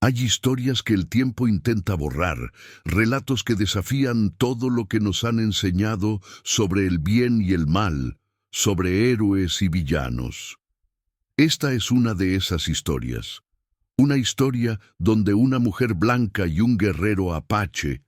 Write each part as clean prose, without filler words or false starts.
Hay historias que el tiempo intenta borrar, relatos que desafían todo lo que nos han enseñado sobre el bien y el mal, sobre héroes y villanos. Esta es una de esas historias. Una historia donde una mujer blanca y un guerrero apache,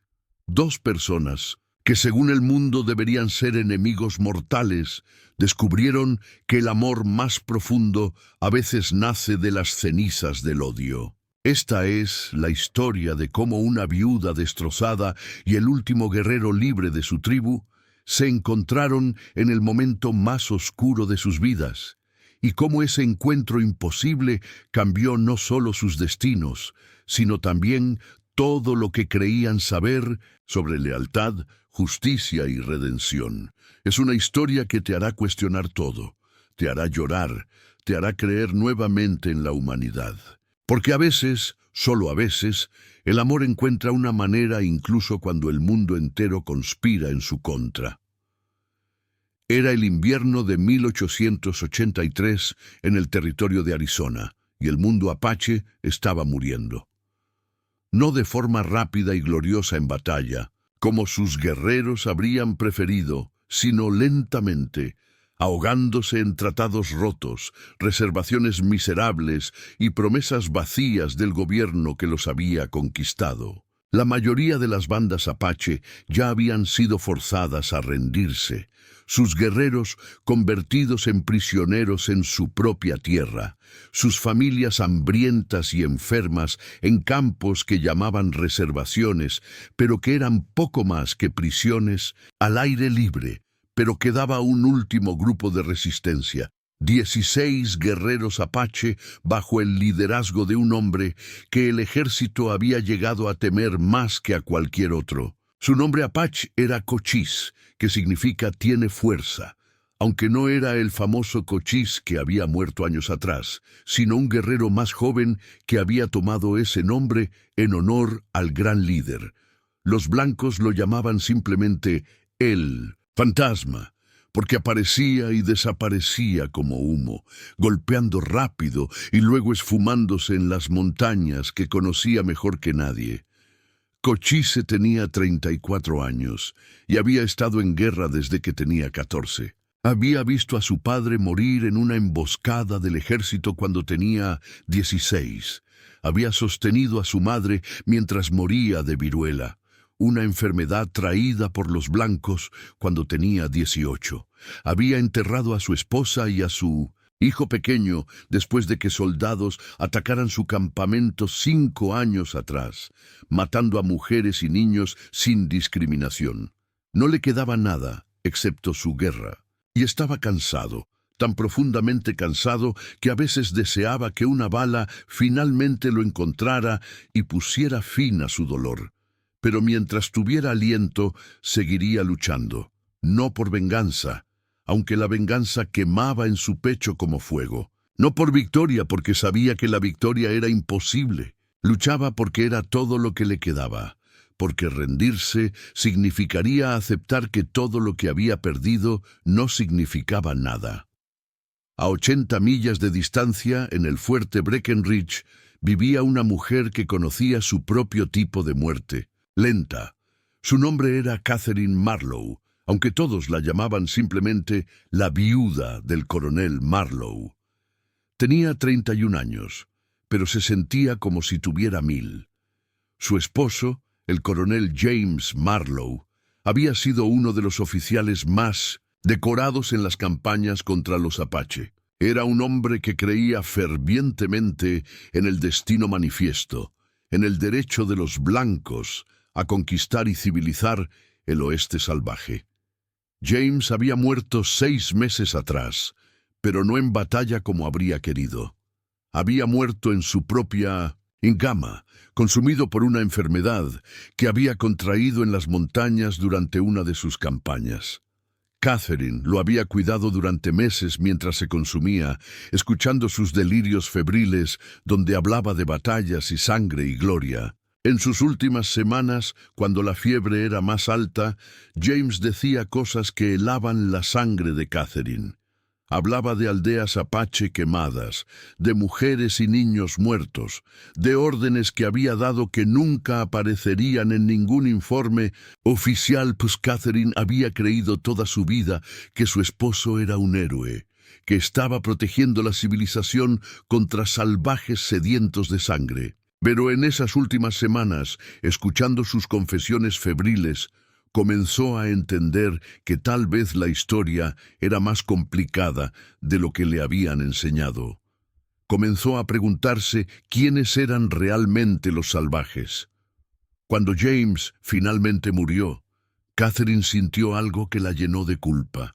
dos personas que según el mundo deberían ser enemigos mortales, descubrieron que el amor más profundo a veces nace de las cenizas del odio. Esta es la historia de cómo una viuda destrozada y el último guerrero libre de su tribu se encontraron en el momento más oscuro de sus vidas, y cómo ese encuentro imposible cambió no solo sus destinos, sino también todo lo que creían saber sobre lealtad, justicia y redención. Es una historia que te hará cuestionar todo, te hará llorar, te hará creer nuevamente en la humanidad. Porque a veces, solo a veces, el amor encuentra una manera incluso cuando el mundo entero conspira en su contra. Era el invierno de 1883 en el territorio de Arizona, y el mundo apache estaba muriendo. No de forma rápida y gloriosa en batalla, como sus guerreros habrían preferido, sino lentamente, ahogándose en tratados rotos, reservaciones miserables y promesas vacías del gobierno que los había conquistado. La mayoría de las bandas apache ya habían sido forzadas a rendirse, sus guerreros convertidos en prisioneros en su propia tierra, sus familias hambrientas y enfermas en campos que llamaban reservaciones, pero que eran poco más que prisiones al aire libre. Pero quedaba un último grupo de resistencia, 16 guerreros apache bajo el liderazgo de un hombre que el ejército había llegado a temer más que a cualquier otro. Su nombre apache era Cochise, que significa tiene fuerza, aunque no era el famoso Cochise que había muerto años atrás, sino un guerrero más joven que había tomado ese nombre en honor al gran líder. Los blancos lo llamaban simplemente el fantasma, porque aparecía y desaparecía como humo, golpeando rápido y luego esfumándose en las montañas que conocía mejor que nadie. Cochise tenía 34 años y había estado en guerra desde que tenía 14. Había visto a su padre morir en una emboscada del ejército cuando tenía 16. Había sostenido a su madre mientras moría de viruela, una enfermedad traída por los blancos cuando tenía 18. Había enterrado a su esposa y a su hijo pequeño después de que soldados atacaran su campamento 5 años atrás, matando a mujeres y niños sin discriminación. No le quedaba nada excepto su guerra, y estaba cansado, tan profundamente cansado que a veces deseaba que una bala finalmente lo encontrara y pusiera fin a su dolor. Pero mientras tuviera aliento, seguiría luchando, no por venganza, aunque la venganza quemaba en su pecho como fuego. No por victoria, porque sabía que la victoria era imposible. Luchaba porque era todo lo que le quedaba, porque rendirse significaría aceptar que todo lo que había perdido no significaba nada. A 80 millas de distancia, en el fuerte Breckenridge, vivía una mujer que conocía su propio tipo de muerte. Lenta. Su nombre era Catherine Marlowe, aunque todos la llamaban simplemente la viuda del coronel Marlowe. Tenía 31 años, pero se sentía como si tuviera 1000. Su esposo, el coronel James Marlowe, había sido uno de los oficiales más decorados en las campañas contra los apache. Era un hombre que creía fervientemente en el destino manifiesto, en el derecho de los blancos a conquistar y civilizar el oeste salvaje. James había muerto 6 meses atrás, pero no en batalla como habría querido. Había muerto en su propia cama, consumido por una enfermedad que había contraído en las montañas durante una de sus campañas. Catherine lo había cuidado durante meses mientras se consumía, escuchando sus delirios febriles donde hablaba de batallas y sangre y gloria. En sus últimas semanas, cuando la fiebre era más alta, James decía cosas que helaban la sangre de Catherine. Hablaba de aldeas apache quemadas, de mujeres y niños muertos, de órdenes que había dado que nunca aparecerían en ningún informe oficial, pues Catherine había creído toda su vida que su esposo era un héroe, que estaba protegiendo la civilización contra salvajes sedientos de sangre. Pero en esas últimas semanas, escuchando sus confesiones febriles, comenzó a entender que tal vez la historia era más complicada de lo que le habían enseñado. Comenzó a preguntarse quiénes eran realmente los salvajes. Cuando James finalmente murió, Catherine sintió algo que la llenó de culpa.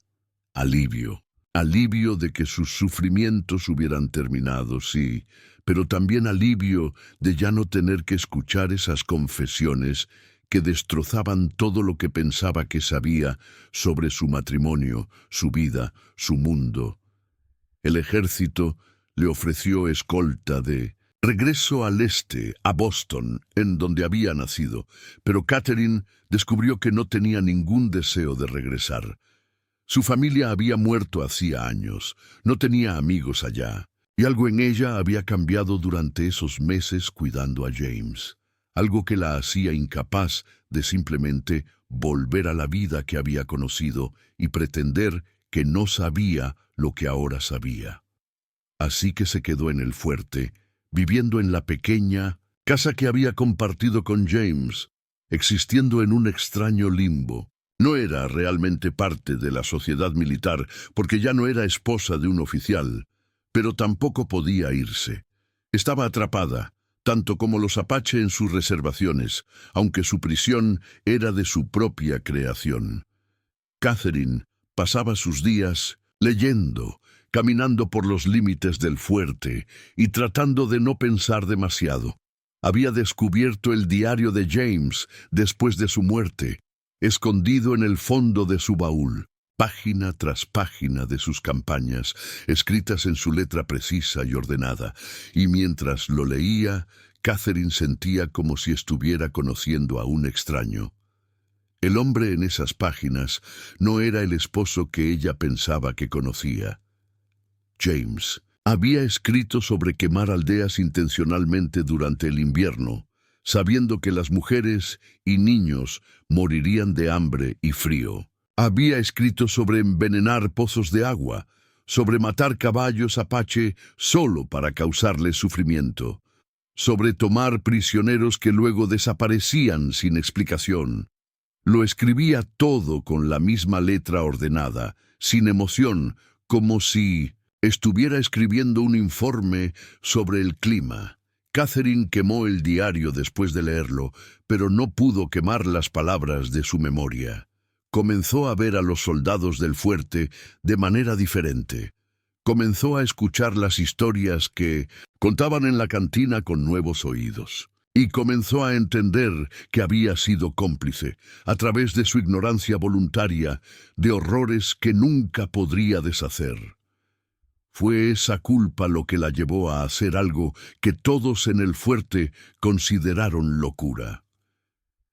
Alivio. Alivio de que sus sufrimientos hubieran terminado, sí, pero también alivio de ya no tener que escuchar esas confesiones que destrozaban todo lo que pensaba que sabía sobre su matrimonio, su vida, su mundo. El ejército le ofreció escolta de regreso al este, a Boston, en donde había nacido, pero Catherine descubrió que no tenía ningún deseo de regresar. Su familia había muerto hacía años, no tenía amigos allá, y algo en ella había cambiado durante esos meses cuidando a James, algo que la hacía incapaz de simplemente volver a la vida que había conocido y pretender que no sabía lo que ahora sabía. Así que se quedó en el fuerte, viviendo en la pequeña casa que había compartido con James, existiendo en un extraño limbo. No era realmente parte de la sociedad militar, porque ya no era esposa de un oficial, pero tampoco podía irse. Estaba atrapada, tanto como los apache en sus reservaciones, aunque su prisión era de su propia creación. Catherine pasaba sus días leyendo, caminando por los límites del fuerte y tratando de no pensar demasiado. Había descubierto el diario de James después de su muerte, escondido en el fondo de su baúl, página tras página de sus campañas, escritas en su letra precisa y ordenada, y mientras lo leía, Catherine sentía como si estuviera conociendo a un extraño. El hombre en esas páginas no era el esposo que ella pensaba que conocía. James había escrito sobre quemar aldeas intencionalmente durante el invierno, sabiendo que las mujeres y niños morirían de hambre y frío. Había escrito sobre envenenar pozos de agua, sobre matar caballos apache solo para causarles sufrimiento, sobre tomar prisioneros que luego desaparecían sin explicación. Lo escribía todo con la misma letra ordenada, sin emoción, como si estuviera escribiendo un informe sobre el clima. Catherine quemó el diario después de leerlo, pero no pudo quemar las palabras de su memoria. Comenzó a ver a los soldados del fuerte de manera diferente. Comenzó a escuchar las historias que contaban en la cantina con nuevos oídos. Y comenzó a entender que había sido cómplice, a través de su ignorancia voluntaria, de horrores que nunca podría deshacer. Fue esa culpa lo que la llevó a hacer algo que todos en el fuerte consideraron locura.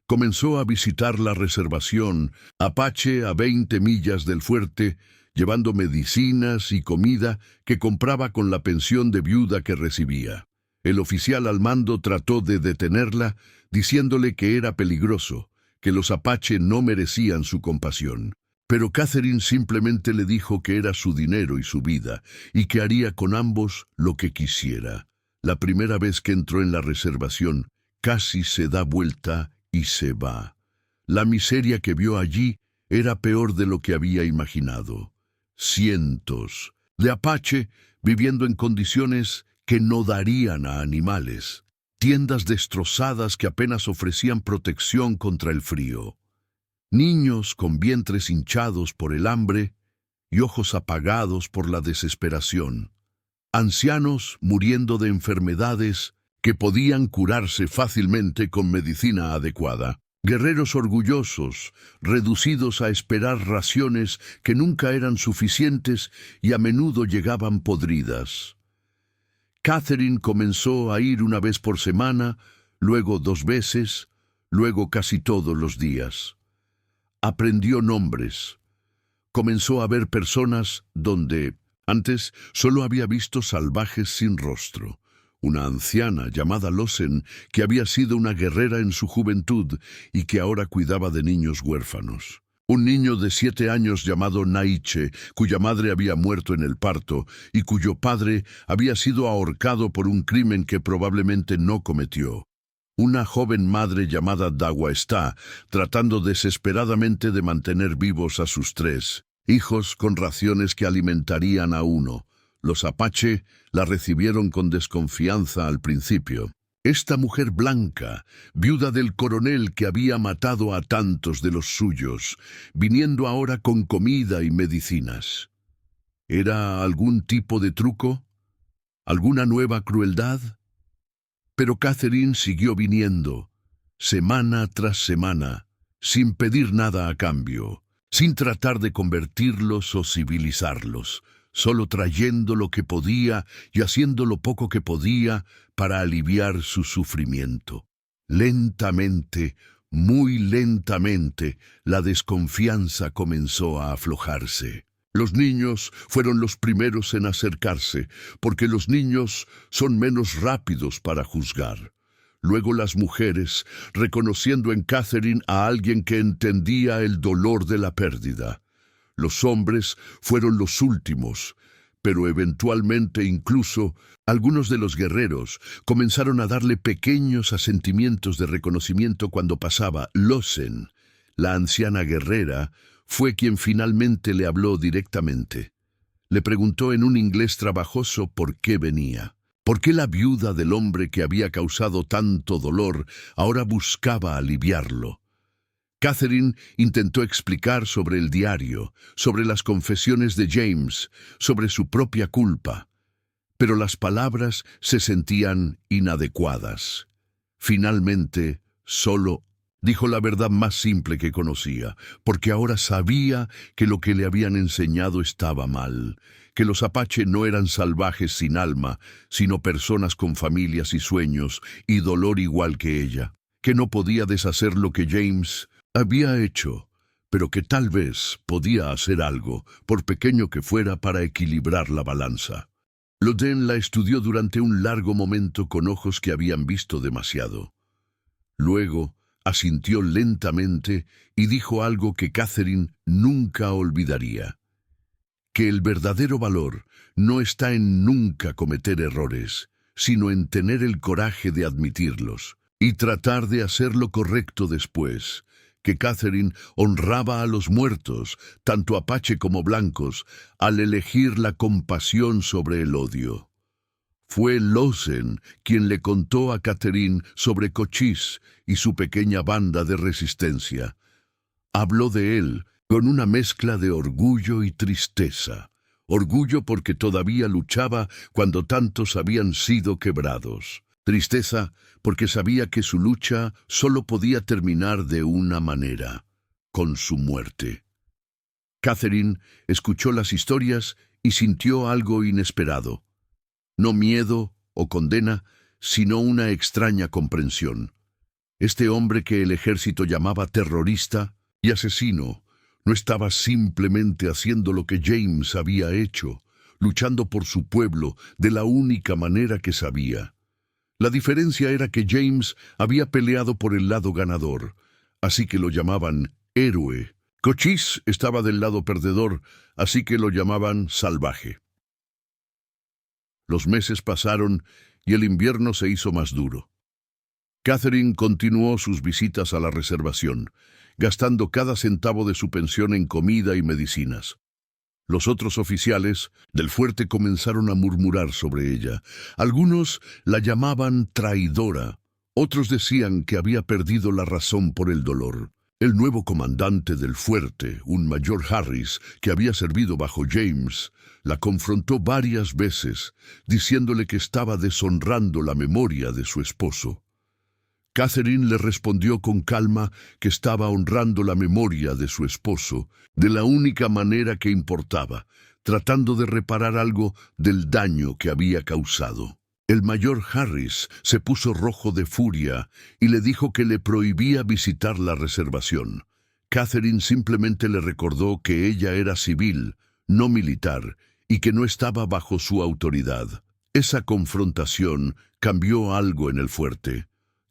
Comenzó a visitar la reservación apache a 20 millas del fuerte, llevando medicinas y comida que compraba con la pensión de viuda que recibía. El oficial al mando trató de detenerla, diciéndole que era peligroso, que los apache no merecían su compasión. Pero Catherine simplemente le dijo que era su dinero y su vida, y que haría con ambos lo que quisiera. La primera vez que entró en la reservación, casi se da vuelta y se va. La miseria que vio allí era peor de lo que había imaginado. Cientos de apache viviendo en condiciones que no darían a animales. Tiendas destrozadas que apenas ofrecían protección contra el frío. Niños con vientres hinchados por el hambre y ojos apagados por la desesperación. Ancianos muriendo de enfermedades que podían curarse fácilmente con medicina adecuada. Guerreros orgullosos, reducidos a esperar raciones que nunca eran suficientes y a menudo llegaban podridas. Catherine comenzó a ir una vez por semana, luego 2 veces, luego casi todos los días. Aprendió nombres. Comenzó a ver personas donde Antes solo había visto salvajes sin rostro. Una anciana llamada Losen, que había sido una guerrera en su juventud y que ahora cuidaba de niños huérfanos. Un niño de 7 años llamado Naiche, cuya madre había muerto en el parto y cuyo padre había sido ahorcado por un crimen que probablemente no cometió. Una joven madre llamada Daguaestá, tratando desesperadamente de mantener vivos a sus 3 hijos con raciones que alimentarían a uno. Los Apache la recibieron con desconfianza al principio. Esta mujer blanca, viuda del coronel que había matado a tantos de los suyos, viniendo ahora con comida y medicinas. ¿Era algún tipo de truco? ¿Alguna nueva crueldad? Pero Catherine siguió viniendo, semana tras semana, sin pedir nada a cambio, sin tratar de convertirlos o civilizarlos, solo trayendo lo que podía y haciendo lo poco que podía para aliviar su sufrimiento. Lentamente, muy lentamente, la desconfianza comenzó a aflojarse. Los niños fueron los primeros en acercarse, porque los niños son menos rápidos para juzgar. Luego las mujeres, reconociendo en Catherine a alguien que entendía el dolor de la pérdida. Los hombres fueron los últimos, pero eventualmente incluso algunos de los guerreros comenzaron a darle pequeños asentimientos de reconocimiento cuando pasaba. Losen, la anciana guerrera, fue quien finalmente le habló directamente. Le preguntó en un inglés trabajoso por qué venía. ¿Por qué la viuda del hombre que había causado tanto dolor ahora buscaba aliviarlo? Catherine intentó explicar sobre el diario, sobre las confesiones de James, sobre su propia culpa, pero las palabras se sentían inadecuadas. Finalmente, solo dijo la verdad más simple que conocía, porque ahora sabía que lo que le habían enseñado estaba mal, que los Apache no eran salvajes sin alma, sino personas con familias y sueños y dolor igual que ella, que no podía deshacer lo que James había hecho, pero que tal vez podía hacer algo, por pequeño que fuera, para equilibrar la balanza. Loden la estudió durante un largo momento con ojos que habían visto demasiado. Luego asintió lentamente y dijo algo que Catherine nunca olvidaría: que el verdadero valor no está en nunca cometer errores, sino en tener el coraje de admitirlos y tratar de hacer lo correcto después. Que Catherine honraba a los muertos, tanto apache como blancos, al elegir la compasión sobre el odio. Fue Losen quien le contó a Catherine sobre Cochise y su pequeña banda de resistencia. Habló de él con una mezcla de orgullo y tristeza. Orgullo porque todavía luchaba cuando tantos habían sido quebrados. Tristeza porque sabía que su lucha solo podía terminar de una manera: con su muerte. Catherine escuchó las historias y sintió algo inesperado. No miedo o condena, sino una extraña comprensión. Este hombre que el ejército llamaba terrorista y asesino no estaba simplemente haciendo lo que James había hecho, luchando por su pueblo de la única manera que sabía. La diferencia era que James había peleado por el lado ganador, así que lo llamaban héroe. Cochise estaba del lado perdedor, así que lo llamaban salvaje. Los meses pasaron y el invierno se hizo más duro. Catherine continuó sus visitas a la reservación, gastando cada centavo de su pensión en comida y medicinas. Los otros oficiales del fuerte comenzaron a murmurar sobre ella. Algunos la llamaban traidora, otros decían que había perdido la razón por el dolor. El nuevo comandante del fuerte, un mayor Harris, que había servido bajo James, la confrontó varias veces, diciéndole que estaba deshonrando la memoria de su esposo. Catherine le respondió con calma que estaba honrando la memoria de su esposo de la única manera que importaba, tratando de reparar algo del daño que había causado. El mayor Harris se puso rojo de furia y le dijo que le prohibía visitar la reservación. Catherine simplemente le recordó que ella era civil, no militar, y que no estaba bajo su autoridad. Esa confrontación cambió algo en el fuerte.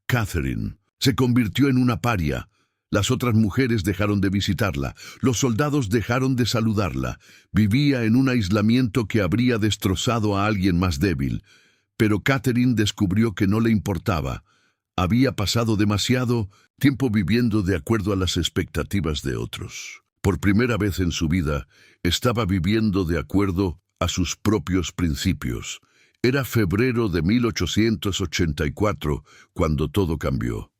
Catherine se convirtió en una paria. Las otras mujeres dejaron de visitarla, los soldados dejaron de saludarla. Vivía en un aislamiento que habría destrozado a alguien más débil. Pero Catherine descubrió que no le importaba. Había pasado demasiado tiempo viviendo de acuerdo a las expectativas de otros. Por primera vez en su vida, estaba viviendo de acuerdo a sus propios principios. Era febrero de 1884 cuando todo cambió.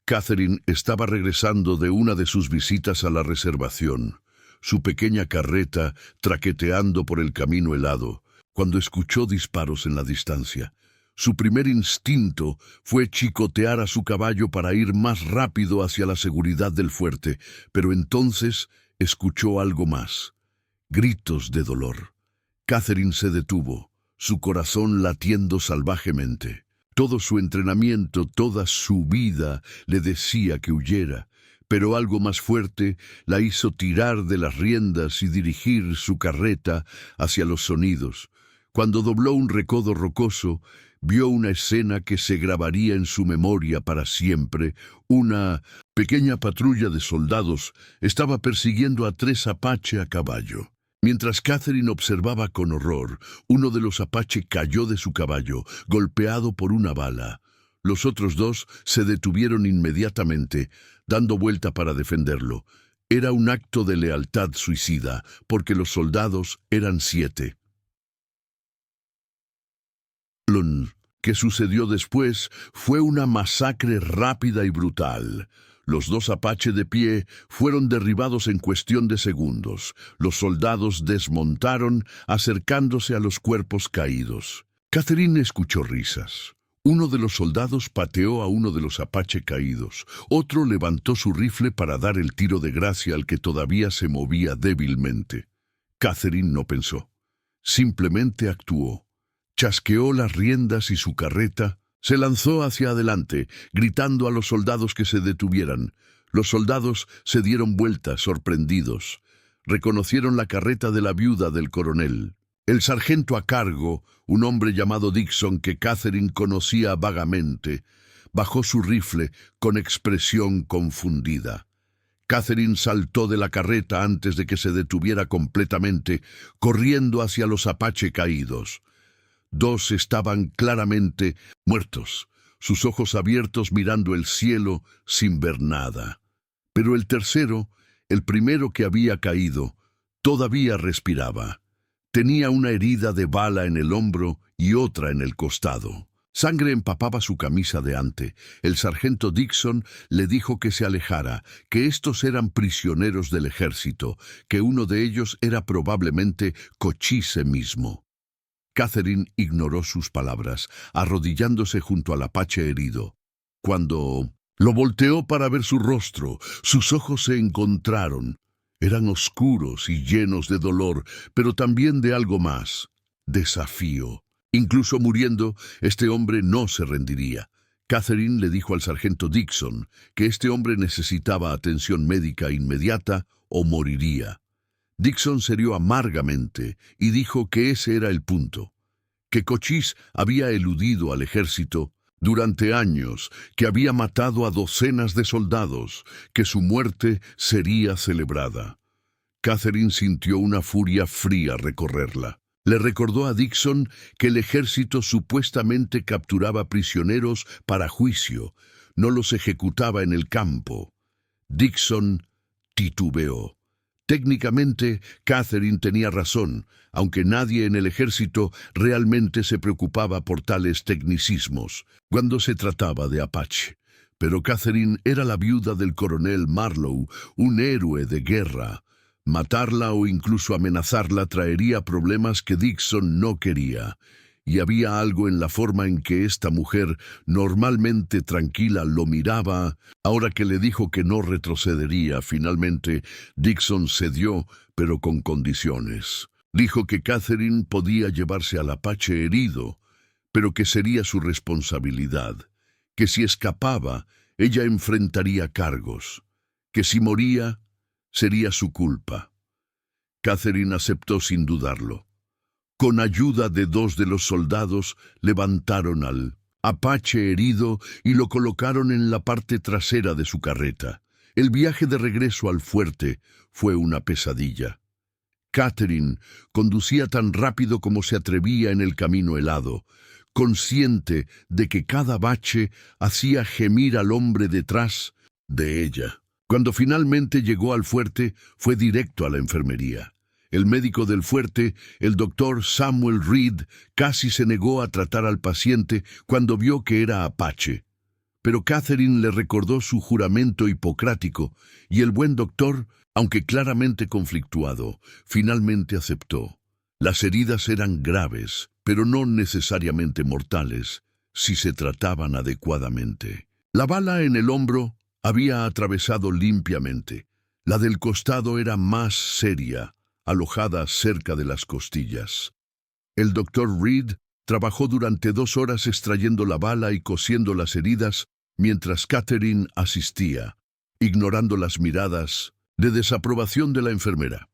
Catherine estaba regresando de una de sus visitas a la reservación, su pequeña carreta traqueteando por el camino helado, cuando escuchó disparos en la distancia. Su primer instinto fue chicotear a su caballo para ir más rápido hacia la seguridad del fuerte, pero entonces escuchó algo más. Gritos de dolor. Catherine se detuvo, su corazón latiendo salvajemente. Todo su entrenamiento, toda su vida le decía que huyera, pero algo más fuerte la hizo tirar de las riendas y dirigir su carreta hacia los sonidos. Cuando dobló un recodo rocoso, vio una escena que se grabaría en su memoria para siempre. Una pequeña patrulla de soldados estaba persiguiendo a 3 apache a caballo. Mientras Catherine observaba con horror, uno de los apache cayó de su caballo, golpeado por una bala. Los otros 2 se detuvieron inmediatamente, dando vuelta para defenderlo. Era un acto de lealtad suicida, porque los soldados eran 7. Lo que sucedió después fue una masacre rápida y brutal. Los 2 apache de pie fueron derribados en cuestión de segundos. Los soldados desmontaron, acercándose a los cuerpos caídos. Catherine escuchó risas. Uno de los soldados pateó a uno de los apache caídos. Otro levantó su rifle para dar el tiro de gracia al que todavía se movía débilmente. Catherine no pensó. Simplemente actuó. Chasqueó las riendas y su carreta se lanzó hacia adelante, gritando a los soldados que se detuvieran. Los soldados se dieron vuelta, sorprendidos. Reconocieron la carreta de la viuda del coronel. El sargento a cargo, un hombre llamado Dixon que Catherine conocía vagamente, bajó su rifle con expresión confundida. Catherine saltó de la carreta antes de que se detuviera completamente, corriendo hacia los apache caídos. 2 estaban claramente muertos, sus ojos abiertos mirando el cielo sin ver nada. Pero el tercero, el primero que había caído, todavía respiraba. Tenía una herida de bala en el hombro y otra en el costado. Sangre empapaba su camisa de ante. El sargento Dixon le dijo que se alejara, que estos eran prisioneros del ejército, que uno de ellos era probablemente Cochise mismo. Catherine ignoró sus palabras, arrodillándose junto al apache herido. Cuando lo volteó para ver su rostro, sus ojos se encontraron. Eran oscuros y llenos de dolor, pero también de algo más: desafío. Incluso muriendo, este hombre no se rendiría. Catherine le dijo al sargento Dixon que este hombre necesitaba atención médica inmediata o moriría. Dixon se rió amargamente y dijo que ese era el punto, que Cochise había eludido al ejército durante años, que había matado a docenas de soldados, que su muerte sería celebrada. Catherine sintió una furia fría recorrerla. Le recordó a Dixon que el ejército supuestamente capturaba prisioneros para juicio, no los ejecutaba en el campo. Dixon titubeó. Técnicamente, Catherine tenía razón, aunque nadie en el ejército realmente se preocupaba por tales tecnicismos, cuando se trataba de apache. Pero Catherine era la viuda del coronel Marlowe, un héroe de guerra. Matarla o incluso amenazarla traería problemas que Dixon no quería. Y había algo en la forma en que esta mujer, normalmente tranquila, lo miraba. Ahora que le dijo que no retrocedería, finalmente Dixon cedió, pero con condiciones. Dijo que Catherine podía llevarse al apache herido, pero que sería su responsabilidad, que si escapaba, ella enfrentaría cargos, que si moría, sería su culpa. Catherine aceptó sin dudarlo. Con ayuda de 2 de los soldados, levantaron al apache herido y lo colocaron en la parte trasera de su carreta. El viaje de regreso al fuerte fue una pesadilla. Catherine conducía tan rápido como se atrevía en el camino helado, consciente de que cada bache hacía gemir al hombre detrás de ella. Cuando finalmente llegó al fuerte, fue directo a la enfermería. El médico del fuerte, el doctor Samuel Reed, casi se negó a tratar al paciente cuando vio que era apache. Pero Catherine le recordó su juramento hipocrático y el buen doctor, aunque claramente conflictuado, finalmente aceptó. Las heridas eran graves, pero no necesariamente mortales, si se trataban adecuadamente. La bala en el hombro había atravesado limpiamente. La del costado era más seria, alojada cerca de las costillas. El doctor Reed trabajó durante 2 horas extrayendo la bala y cosiendo las heridas, mientras Catherine asistía, ignorando las miradas de desaprobación de la enfermera.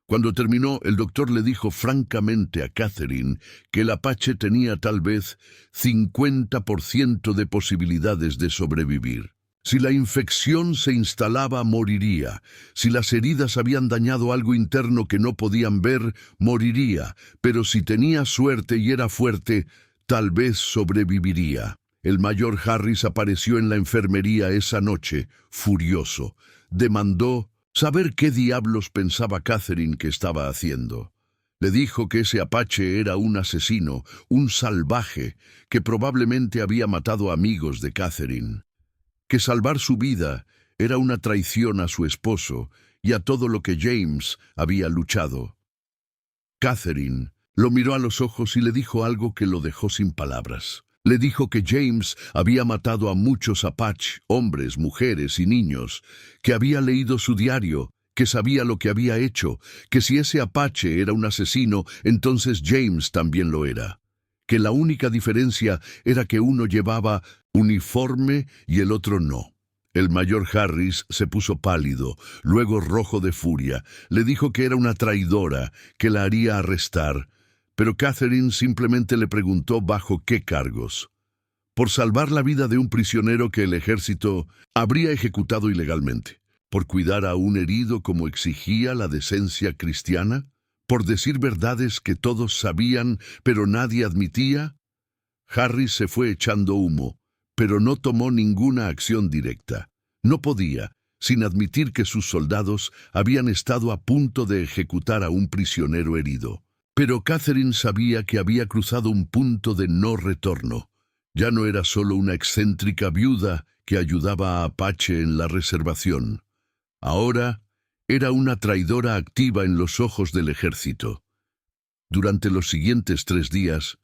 Cuando terminó, el doctor le dijo francamente a Catherine que el apache tenía tal vez 50% de posibilidades de sobrevivir. Si la infección se instalaba, moriría. Si las heridas habían dañado algo interno que no podían ver, moriría. Pero si tenía suerte y era fuerte, tal vez sobreviviría. El mayor Harris apareció en la enfermería esa noche, furioso. Demandó saber qué diablos pensaba Catherine que estaba haciendo. Le dijo que ese apache era un asesino, un salvaje, que probablemente había matado amigos de Catherine. Que salvar su vida era una traición a su esposo y a todo lo que James había luchado. Catherine lo miró a los ojos y le dijo algo que lo dejó sin palabras. Le dijo que James había matado a muchos apache, hombres, mujeres y niños, que había leído su diario, que sabía lo que había hecho, que si ese apache era un asesino, entonces James también lo era. Que la única diferencia era que uno llevaba uniforme y el otro no. El mayor Harris se puso pálido, luego rojo de furia. Le dijo que era una traidora, que la haría arrestar. Pero Catherine simplemente le preguntó bajo qué cargos. Por salvar la vida de un prisionero que el ejército habría ejecutado ilegalmente. Por cuidar a un herido como exigía la decencia cristiana. Por decir verdades que todos sabían, pero nadie admitía. Harris se fue echando humo, pero no tomó ninguna acción directa. No podía, sin admitir que sus soldados habían estado a punto de ejecutar a un prisionero herido. Pero Catherine sabía que había cruzado un punto de no retorno. Ya no era solo una excéntrica viuda que ayudaba a Apache en la reservación. Ahora era una traidora activa en los ojos del ejército. Durante los siguientes 3 días,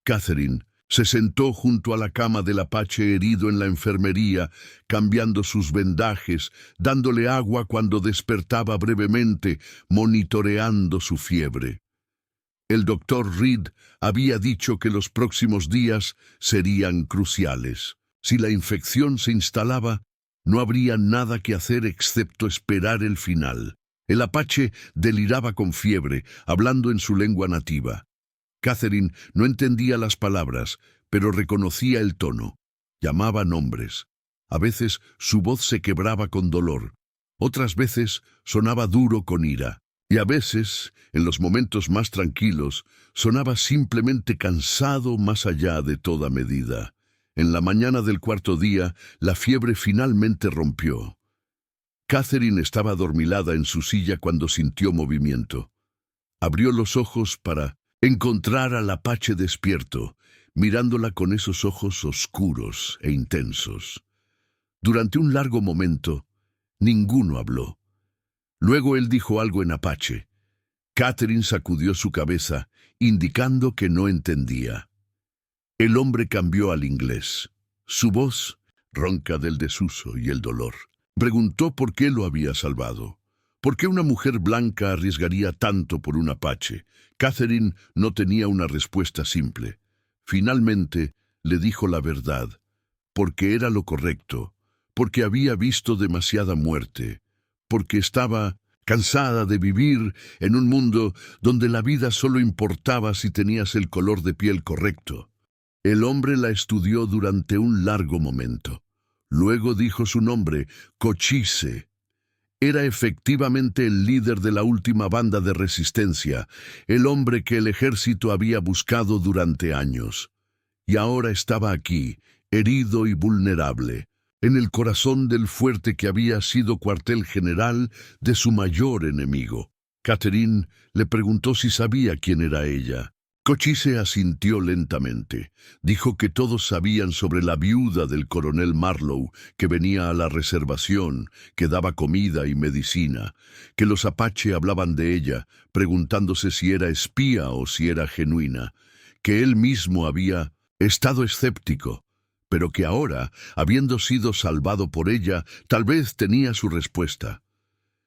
Catherine se sentó junto a la cama del apache herido en la enfermería, cambiando sus vendajes, dándole agua cuando despertaba brevemente, monitoreando su fiebre. El doctor Reed había dicho que los próximos días serían cruciales. Si la infección se instalaba, no habría nada que hacer excepto esperar el final. El apache deliraba con fiebre, hablando en su lengua nativa. Catherine no entendía las palabras, pero reconocía el tono. Llamaba nombres. A veces su voz se quebraba con dolor. Otras veces sonaba duro con ira. Y a veces, en los momentos más tranquilos, sonaba simplemente cansado más allá de toda medida. En la mañana del 4.º día, la fiebre finalmente rompió. Catherine estaba adormilada en su silla cuando sintió movimiento. Abrió los ojos para encontrar al apache despierto, mirándola con esos ojos oscuros e intensos. Durante un largo momento, ninguno habló. Luego él dijo algo en apache. Catherine sacudió su cabeza, indicando que no entendía. El hombre cambió al inglés. Su voz, ronca del desuso y el dolor, preguntó por qué lo había salvado. ¿Por qué una mujer blanca arriesgaría tanto por un apache? Catherine no tenía una respuesta simple. Finalmente, le dijo la verdad, porque era lo correcto, porque había visto demasiada muerte, porque estaba cansada de vivir en un mundo donde la vida solo importaba si tenías el color de piel correcto. El hombre la estudió durante un largo momento. Luego dijo su nombre, Cochise. Era efectivamente el líder de la última banda de resistencia, el hombre que el ejército había buscado durante años. Y ahora estaba aquí, herido y vulnerable, en el corazón del fuerte que había sido cuartel general de su mayor enemigo. Catherine le preguntó si sabía quién era ella. Cochise asintió lentamente. Dijo que todos sabían sobre la viuda del coronel Marlowe, que venía a la reservación, que daba comida y medicina, que los apache hablaban de ella, preguntándose si era espía o si era genuina, que él mismo había estado escéptico, pero que ahora, habiendo sido salvado por ella, tal vez tenía su respuesta.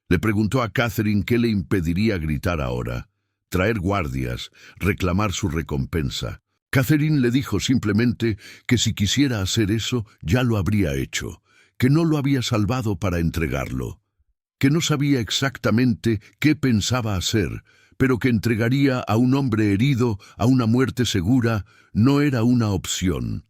Le preguntó a Catherine qué le impediría gritar ahora. Traer guardias, reclamar su recompensa. Catherine le dijo simplemente que si quisiera hacer eso, ya lo habría hecho, que no lo había salvado para entregarlo, que no sabía exactamente qué pensaba hacer, pero que entregaría a un hombre herido a una muerte segura no era una opción.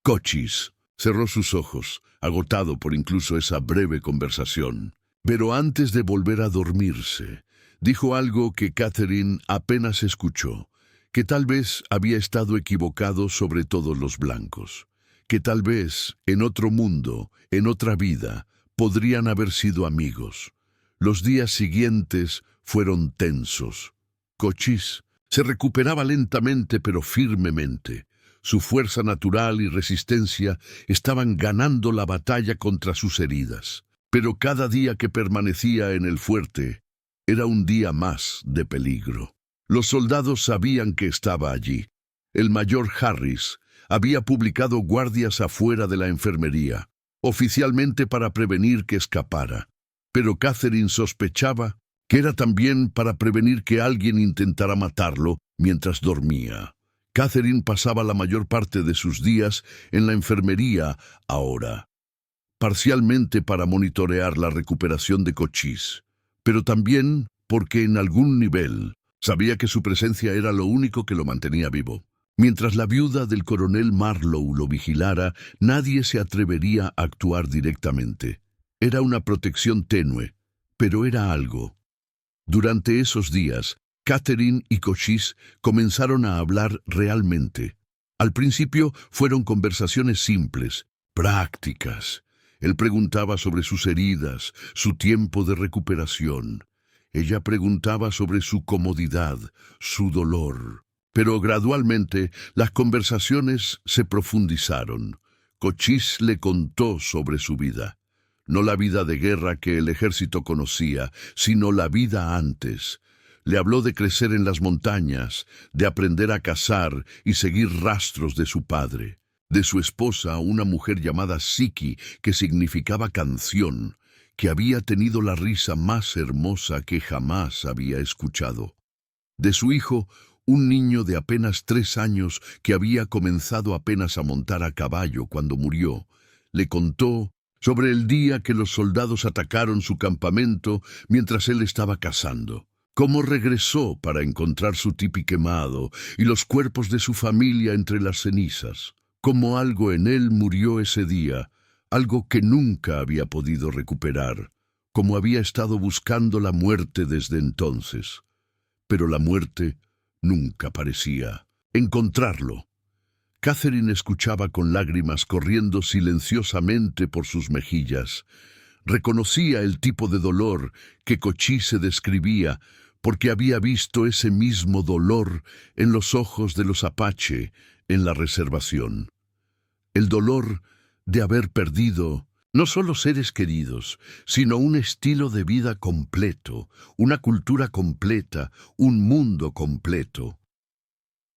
Cochise cerró sus ojos, agotado por incluso esa breve conversación. Pero antes de volver a dormirse, dijo algo que Catherine apenas escuchó, que tal vez había estado equivocado sobre todos los blancos, que tal vez en otro mundo, en otra vida, podrían haber sido amigos. Los días siguientes fueron tensos. Cochise se recuperaba lentamente pero firmemente. Su fuerza natural y resistencia estaban ganando la batalla contra sus heridas. Pero cada día que permanecía en el fuerte era un día más de peligro. Los soldados sabían que estaba allí. El mayor Harris había publicado guardias afuera de la enfermería, oficialmente para prevenir que escapara. Pero Catherine sospechaba que era también para prevenir que alguien intentara matarlo mientras dormía. Catherine pasaba la mayor parte de sus días en la enfermería ahora, parcialmente para monitorear la recuperación de Cochise, pero también porque en algún nivel sabía que su presencia era lo único que lo mantenía vivo. Mientras la viuda del coronel Marlowe lo vigilara, nadie se atrevería a actuar directamente. Era una protección tenue, pero era algo. Durante esos días, Catherine y Cochise comenzaron a hablar realmente. Al principio fueron conversaciones simples, prácticas. Él preguntaba sobre sus heridas, su tiempo de recuperación. Ella preguntaba sobre su comodidad, su dolor. Pero gradualmente las conversaciones se profundizaron. Cochise le contó sobre su vida. No la vida de guerra que el ejército conocía, sino la vida antes. Le habló de crecer en las montañas, de aprender a cazar y seguir rastros de su padre. De su esposa, una mujer llamada Siki, que significaba canción, que había tenido la risa más hermosa que jamás había escuchado. De su hijo, un niño de apenas 3 años que había comenzado apenas a montar a caballo cuando murió. Le contó sobre el día que los soldados atacaron su campamento mientras él estaba cazando. Cómo regresó para encontrar su tipi quemado y los cuerpos de su familia entre las cenizas. Cómo algo en él murió ese día, algo que nunca había podido recuperar, como había estado buscando la muerte desde entonces. Pero la muerte nunca parecía encontrarlo. Catherine escuchaba con lágrimas corriendo silenciosamente por sus mejillas. Reconocía el tipo de dolor que Cochise describía, porque había visto ese mismo dolor en los ojos de los apache en la reservación. El dolor de haber perdido no solo seres queridos, sino un estilo de vida completo, una cultura completa, un mundo completo.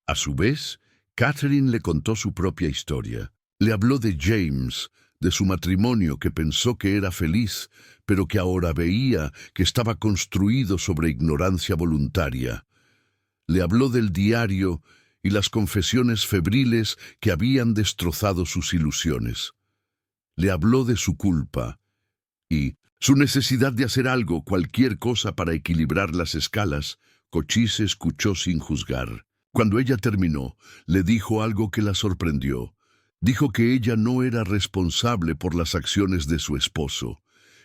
A su vez, Catherine le contó su propia historia. Le habló de James, de su matrimonio que pensó que era feliz, pero que ahora veía que estaba construido sobre ignorancia voluntaria. Le habló del diario y las confesiones febriles que habían destrozado sus ilusiones. Le habló de su culpa y, Su necesidad de hacer algo, cualquier cosa para equilibrar las escalas, Cochise escuchó sin juzgar. Cuando ella terminó, le dijo algo que la sorprendió. Dijo que ella no era responsable por las acciones de su esposo,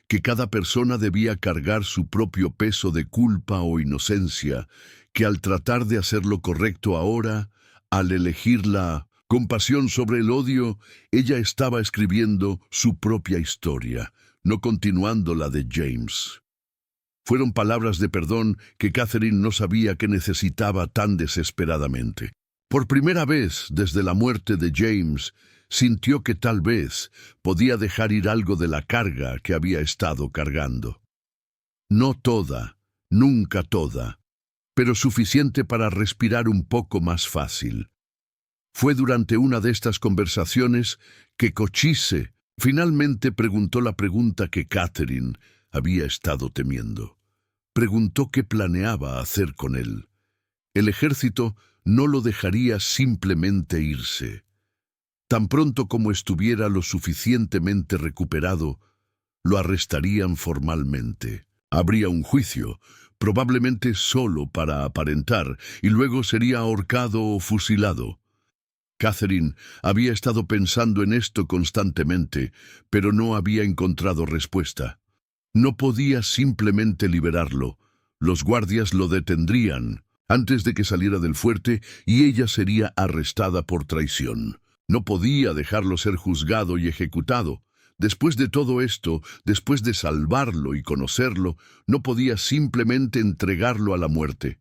que cada persona debía cargar su propio peso de culpa o inocencia, que al tratar de hacer lo correcto ahora, al elegir la compasión sobre el odio, ella estaba escribiendo su propia historia, no continuando la de James. Fueron palabras de perdón que Catherine no sabía que necesitaba tan desesperadamente. Por primera vez desde la muerte de James, sintió que tal vez podía dejar ir algo de la carga que había estado cargando. No toda, nunca toda, pero suficiente para respirar un poco más fácil. Fue durante una de estas conversaciones que Cochise finalmente preguntó la pregunta que Catherine había estado temiendo. Preguntó qué planeaba hacer con él. El ejército no lo dejaría simplemente irse. Tan pronto como estuviera lo suficientemente recuperado, lo arrestarían formalmente. Habría un juicio, probablemente solo para aparentar, y luego sería ahorcado o fusilado. Catherine había estado pensando en esto constantemente, pero no había encontrado respuesta. No podía simplemente liberarlo. Los guardias lo detendrían antes de que saliera del fuerte y ella sería arrestada por traición. No podía dejarlo ser juzgado y ejecutado. Después de todo esto, después de salvarlo y conocerlo, no podía simplemente entregarlo a la muerte.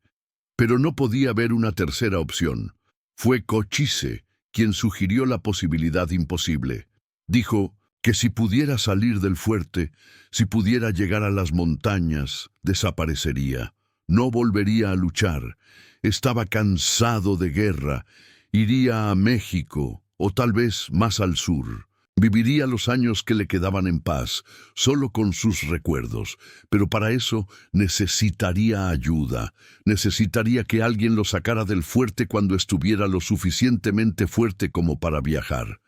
Pero no podía haber una tercera opción. Fue Cochise quien sugirió la posibilidad imposible. Dijo que si pudiera salir del fuerte, si pudiera llegar a las montañas, desaparecería. No volvería a luchar. Estaba cansado de guerra. Iría a México, o tal vez más al sur. Viviría los años que le quedaban en paz, solo con sus recuerdos, pero para eso necesitaría ayuda. Necesitaría que alguien lo sacara del fuerte cuando estuviera lo suficientemente fuerte como para viajar.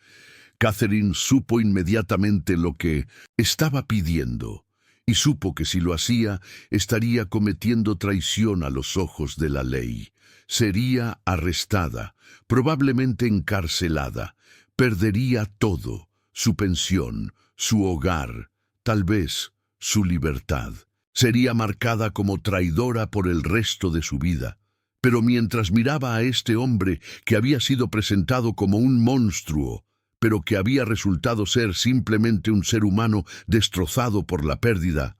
Catherine supo inmediatamente lo que estaba pidiendo, y supo que si lo hacía, estaría cometiendo traición a los ojos de la ley. Sería arrestada, probablemente encarcelada, perdería todo. Su pensión, su hogar, tal vez su libertad. Sería marcada como traidora por el resto de su vida. Pero mientras miraba a este hombre que había sido presentado como un monstruo, pero que había resultado ser simplemente un ser humano destrozado por la pérdida,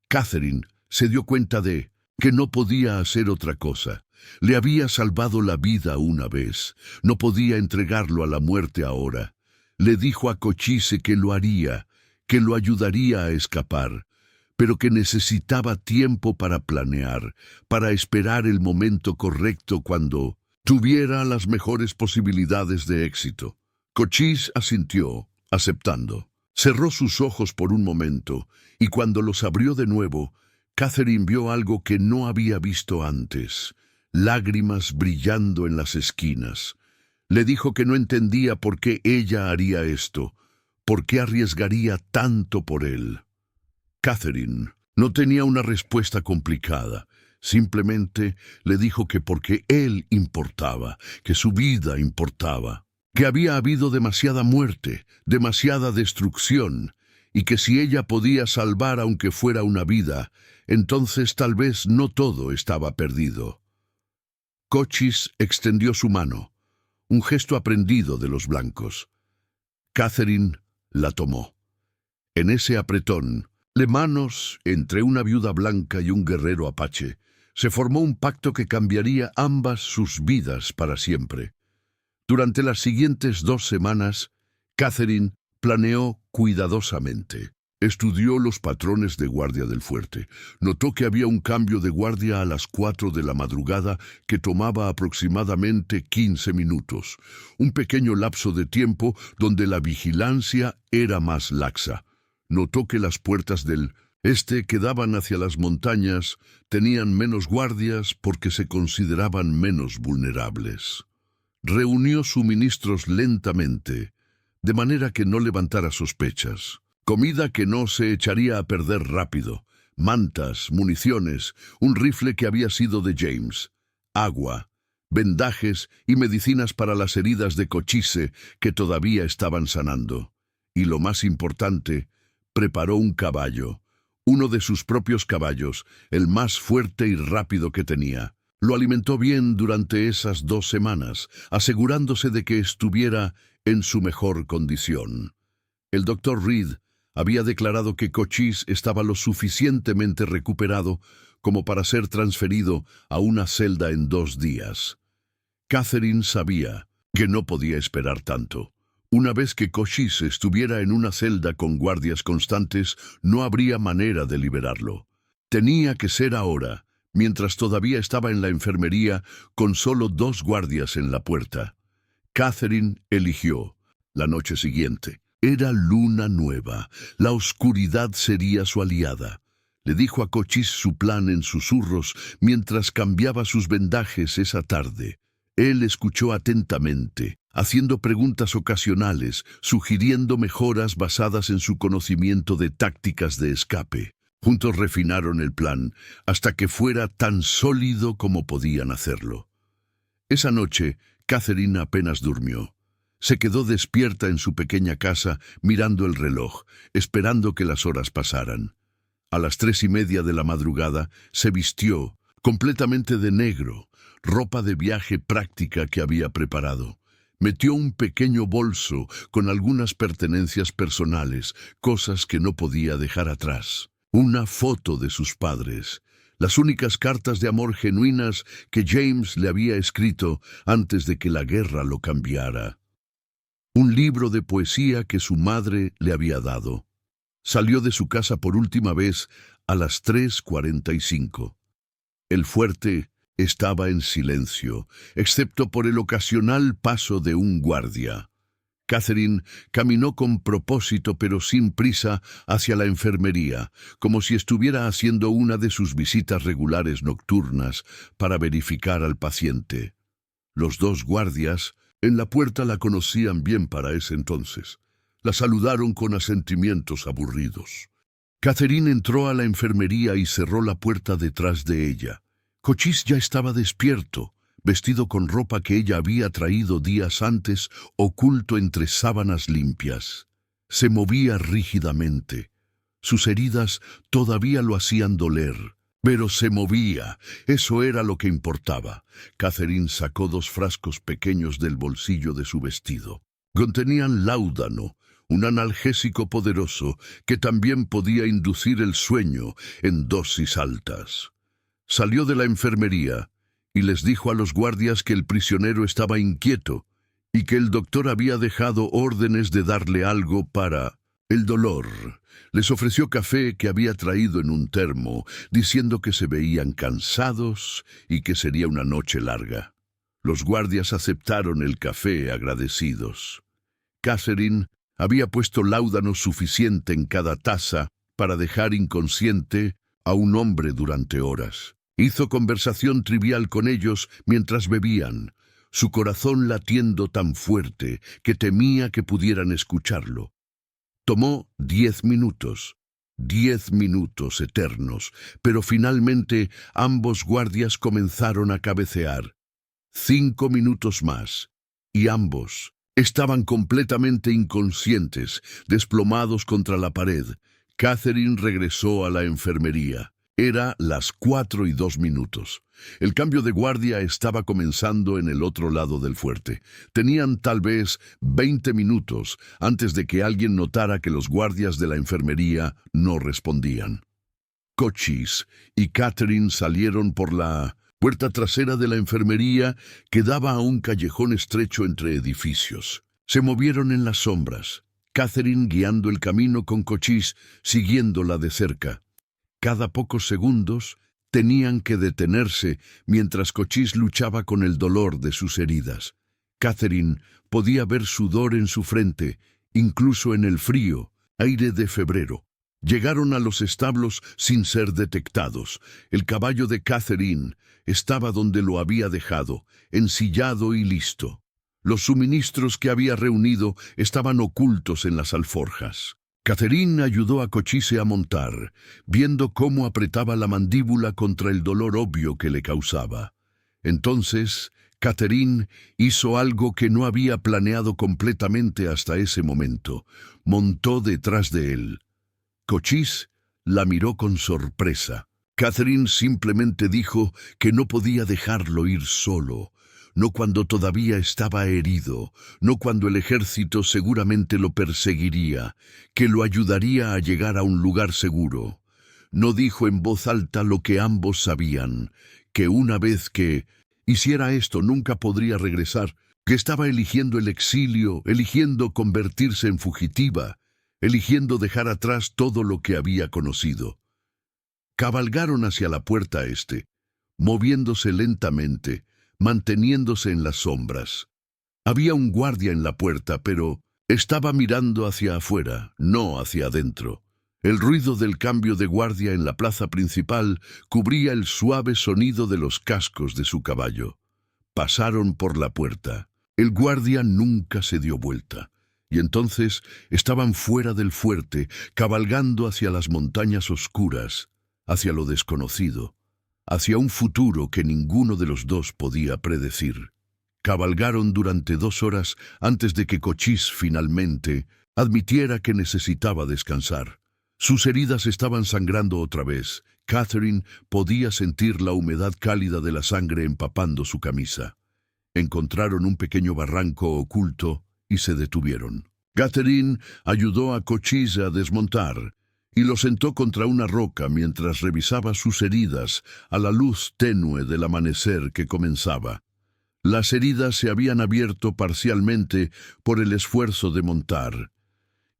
Catherine se dio cuenta de que no podía hacer otra cosa. Le había salvado la vida una vez. No podía entregarlo a la muerte ahora. Le dijo a Cochise que lo haría, que lo ayudaría a escapar, pero que necesitaba tiempo para planear, para esperar el momento correcto cuando tuviera las mejores posibilidades de éxito. Cochise asintió, aceptando. Cerró sus ojos por un momento, y cuando los abrió de nuevo, Catherine vio algo que no había visto antes, lágrimas brillando en las esquinas. Le dijo que no entendía por qué ella haría esto, por qué arriesgaría tanto por él. Catherine no tenía una respuesta complicada. Simplemente le dijo que porque él importaba, que su vida importaba, que había habido demasiada muerte, demasiada destrucción, y que si ella podía salvar aunque fuera una vida, entonces tal vez no todo estaba perdido. Cochise extendió su mano. Un gesto aprendido de los blancos. Catherine la tomó. En ese apretón, de manos entre una viuda blanca y un guerrero apache, se formó un pacto que cambiaría ambas sus vidas para siempre. Durante las siguientes 2 semanas, Catherine planeó cuidadosamente. Estudió los patrones de guardia del fuerte. Notó que había un cambio de guardia a las 4 de la madrugada que tomaba aproximadamente 15 minutos. Un pequeño lapso de tiempo donde la vigilancia era más laxa. Notó que las puertas del este que daban hacia las montañas tenían menos guardias porque se consideraban menos vulnerables. Reunió suministros lentamente, de manera que no levantara sospechas. Comida que no se echaría a perder rápido, mantas, municiones, un rifle que había sido de James, agua, vendajes y medicinas para las heridas de Cochise que todavía estaban sanando. Y lo más importante, preparó un caballo, uno de sus propios caballos, el más fuerte y rápido que tenía. Lo alimentó bien durante esas 2 semanas, asegurándose de que estuviera en su mejor condición. El doctor Reed había declarado que Cochise estaba lo suficientemente recuperado como para ser transferido a una celda en 2 días. Catherine sabía que no podía esperar tanto. Una vez que Cochise estuviera en una celda con guardias constantes, no habría manera de liberarlo. Tenía que ser ahora, mientras todavía estaba en la enfermería con solo 2 guardias en la puerta. Catherine eligió la noche siguiente. Era luna nueva. La oscuridad sería su aliada. Le dijo a Cochise su plan en susurros mientras cambiaba sus vendajes esa tarde. Él escuchó atentamente, haciendo preguntas ocasionales, sugiriendo mejoras basadas en su conocimiento de tácticas de escape. Juntos refinaron el plan hasta que fuera tan sólido como podían hacerlo. Esa noche, Catherine apenas durmió. Se quedó despierta en su pequeña casa, mirando el reloj, esperando que las horas pasaran. A las 3:30 de la madrugada, se vistió, completamente de negro, ropa de viaje práctica que había preparado. Metió un pequeño bolso con algunas pertenencias personales, cosas que no podía dejar atrás. Una foto de sus padres, las únicas cartas de amor genuinas que James le había escrito antes de que la guerra lo cambiara. Un libro de poesía que su madre le había dado. Salió de su casa por última vez a las 3:45. El fuerte estaba en silencio, excepto por el ocasional paso de un guardia. Catherine caminó con propósito pero sin prisa hacia la enfermería, como si estuviera haciendo una de sus visitas regulares nocturnas para verificar al paciente. Los 2 guardias en la puerta la conocían bien para ese entonces. La saludaron con asentimientos aburridos. Catherine entró a la enfermería y cerró la puerta detrás de ella. Cochise ya estaba despierto, vestido con ropa que ella había traído días antes, oculto entre sábanas limpias. Se movía rígidamente. Sus heridas todavía lo hacían doler, pero se movía. Eso era lo que importaba. Catherine sacó 2 frascos pequeños del bolsillo de su vestido. Contenían láudano, un analgésico poderoso que también podía inducir el sueño en dosis altas. Salió de la enfermería y les dijo a los guardias que el prisionero estaba inquieto y que el doctor había dejado órdenes de darle algo para el dolor. Les ofreció café que había traído en un termo, diciendo que se veían cansados y que sería una noche larga. Los guardias aceptaron el café agradecidos. Catherine había puesto láudano suficiente en cada taza para dejar inconsciente a un hombre durante horas. Hizo conversación trivial con ellos mientras bebían, su corazón latiendo tan fuerte que temía que pudieran escucharlo. Tomó 10 minutos, 10 minutos eternos, pero finalmente ambos guardias comenzaron a cabecear. 5 minutos más, y ambos estaban completamente inconscientes, desplomados contra la pared. Catherine regresó a la enfermería. Era las 4:02. El cambio de guardia estaba comenzando en el otro lado del fuerte. Tenían tal vez 20 minutos antes de que alguien notara que los guardias de la enfermería no respondían. Cochise y Catherine salieron por la puerta trasera de la enfermería que daba a un callejón estrecho entre edificios. Se movieron en las sombras, Catherine guiando el camino con Cochise siguiéndola de cerca. Cada pocos segundos tenían que detenerse mientras Cochise luchaba con el dolor de sus heridas. Catherine podía ver sudor en su frente, incluso en el frío, aire de febrero. Llegaron a los establos sin ser detectados. El caballo de Catherine estaba donde lo había dejado, ensillado y listo. Los suministros que había reunido estaban ocultos en las alforjas. Catherine ayudó a Cochise a montar, viendo cómo apretaba la mandíbula contra el dolor obvio que le causaba. Entonces, Catherine hizo algo que no había planeado completamente hasta ese momento. Montó detrás de él. Cochise la miró con sorpresa. Catherine simplemente dijo que no podía dejarlo ir solo, no cuando todavía estaba herido, no cuando el ejército seguramente lo perseguiría, que lo ayudaría a llegar a un lugar seguro. No dijo en voz alta lo que ambos sabían, que una vez que hiciera esto nunca podría regresar, que estaba eligiendo el exilio, eligiendo convertirse en fugitiva, eligiendo dejar atrás todo lo que había conocido. Cabalgaron hacia la puerta este, moviéndose lentamente, manteniéndose en las sombras. Había un guardia en la puerta, pero estaba mirando hacia afuera, no hacia adentro. El ruido del cambio de guardia en la plaza principal cubría el suave sonido de los cascos de su caballo. Pasaron por la puerta. El guardia nunca se dio vuelta. Y entonces estaban fuera del fuerte, cabalgando hacia las montañas oscuras, hacia lo desconocido, hacia un futuro que ninguno de los dos podía predecir. Cabalgaron durante 2 horas antes de que Cochise finalmente admitiera que necesitaba descansar. Sus heridas estaban sangrando otra vez. Catherine podía sentir la humedad cálida de la sangre empapando su camisa. Encontraron un pequeño barranco oculto y se detuvieron. Catherine ayudó a Cochise a desmontar y lo sentó contra una roca mientras revisaba sus heridas a la luz tenue del amanecer que comenzaba. Las heridas se habían abierto parcialmente por el esfuerzo de montar.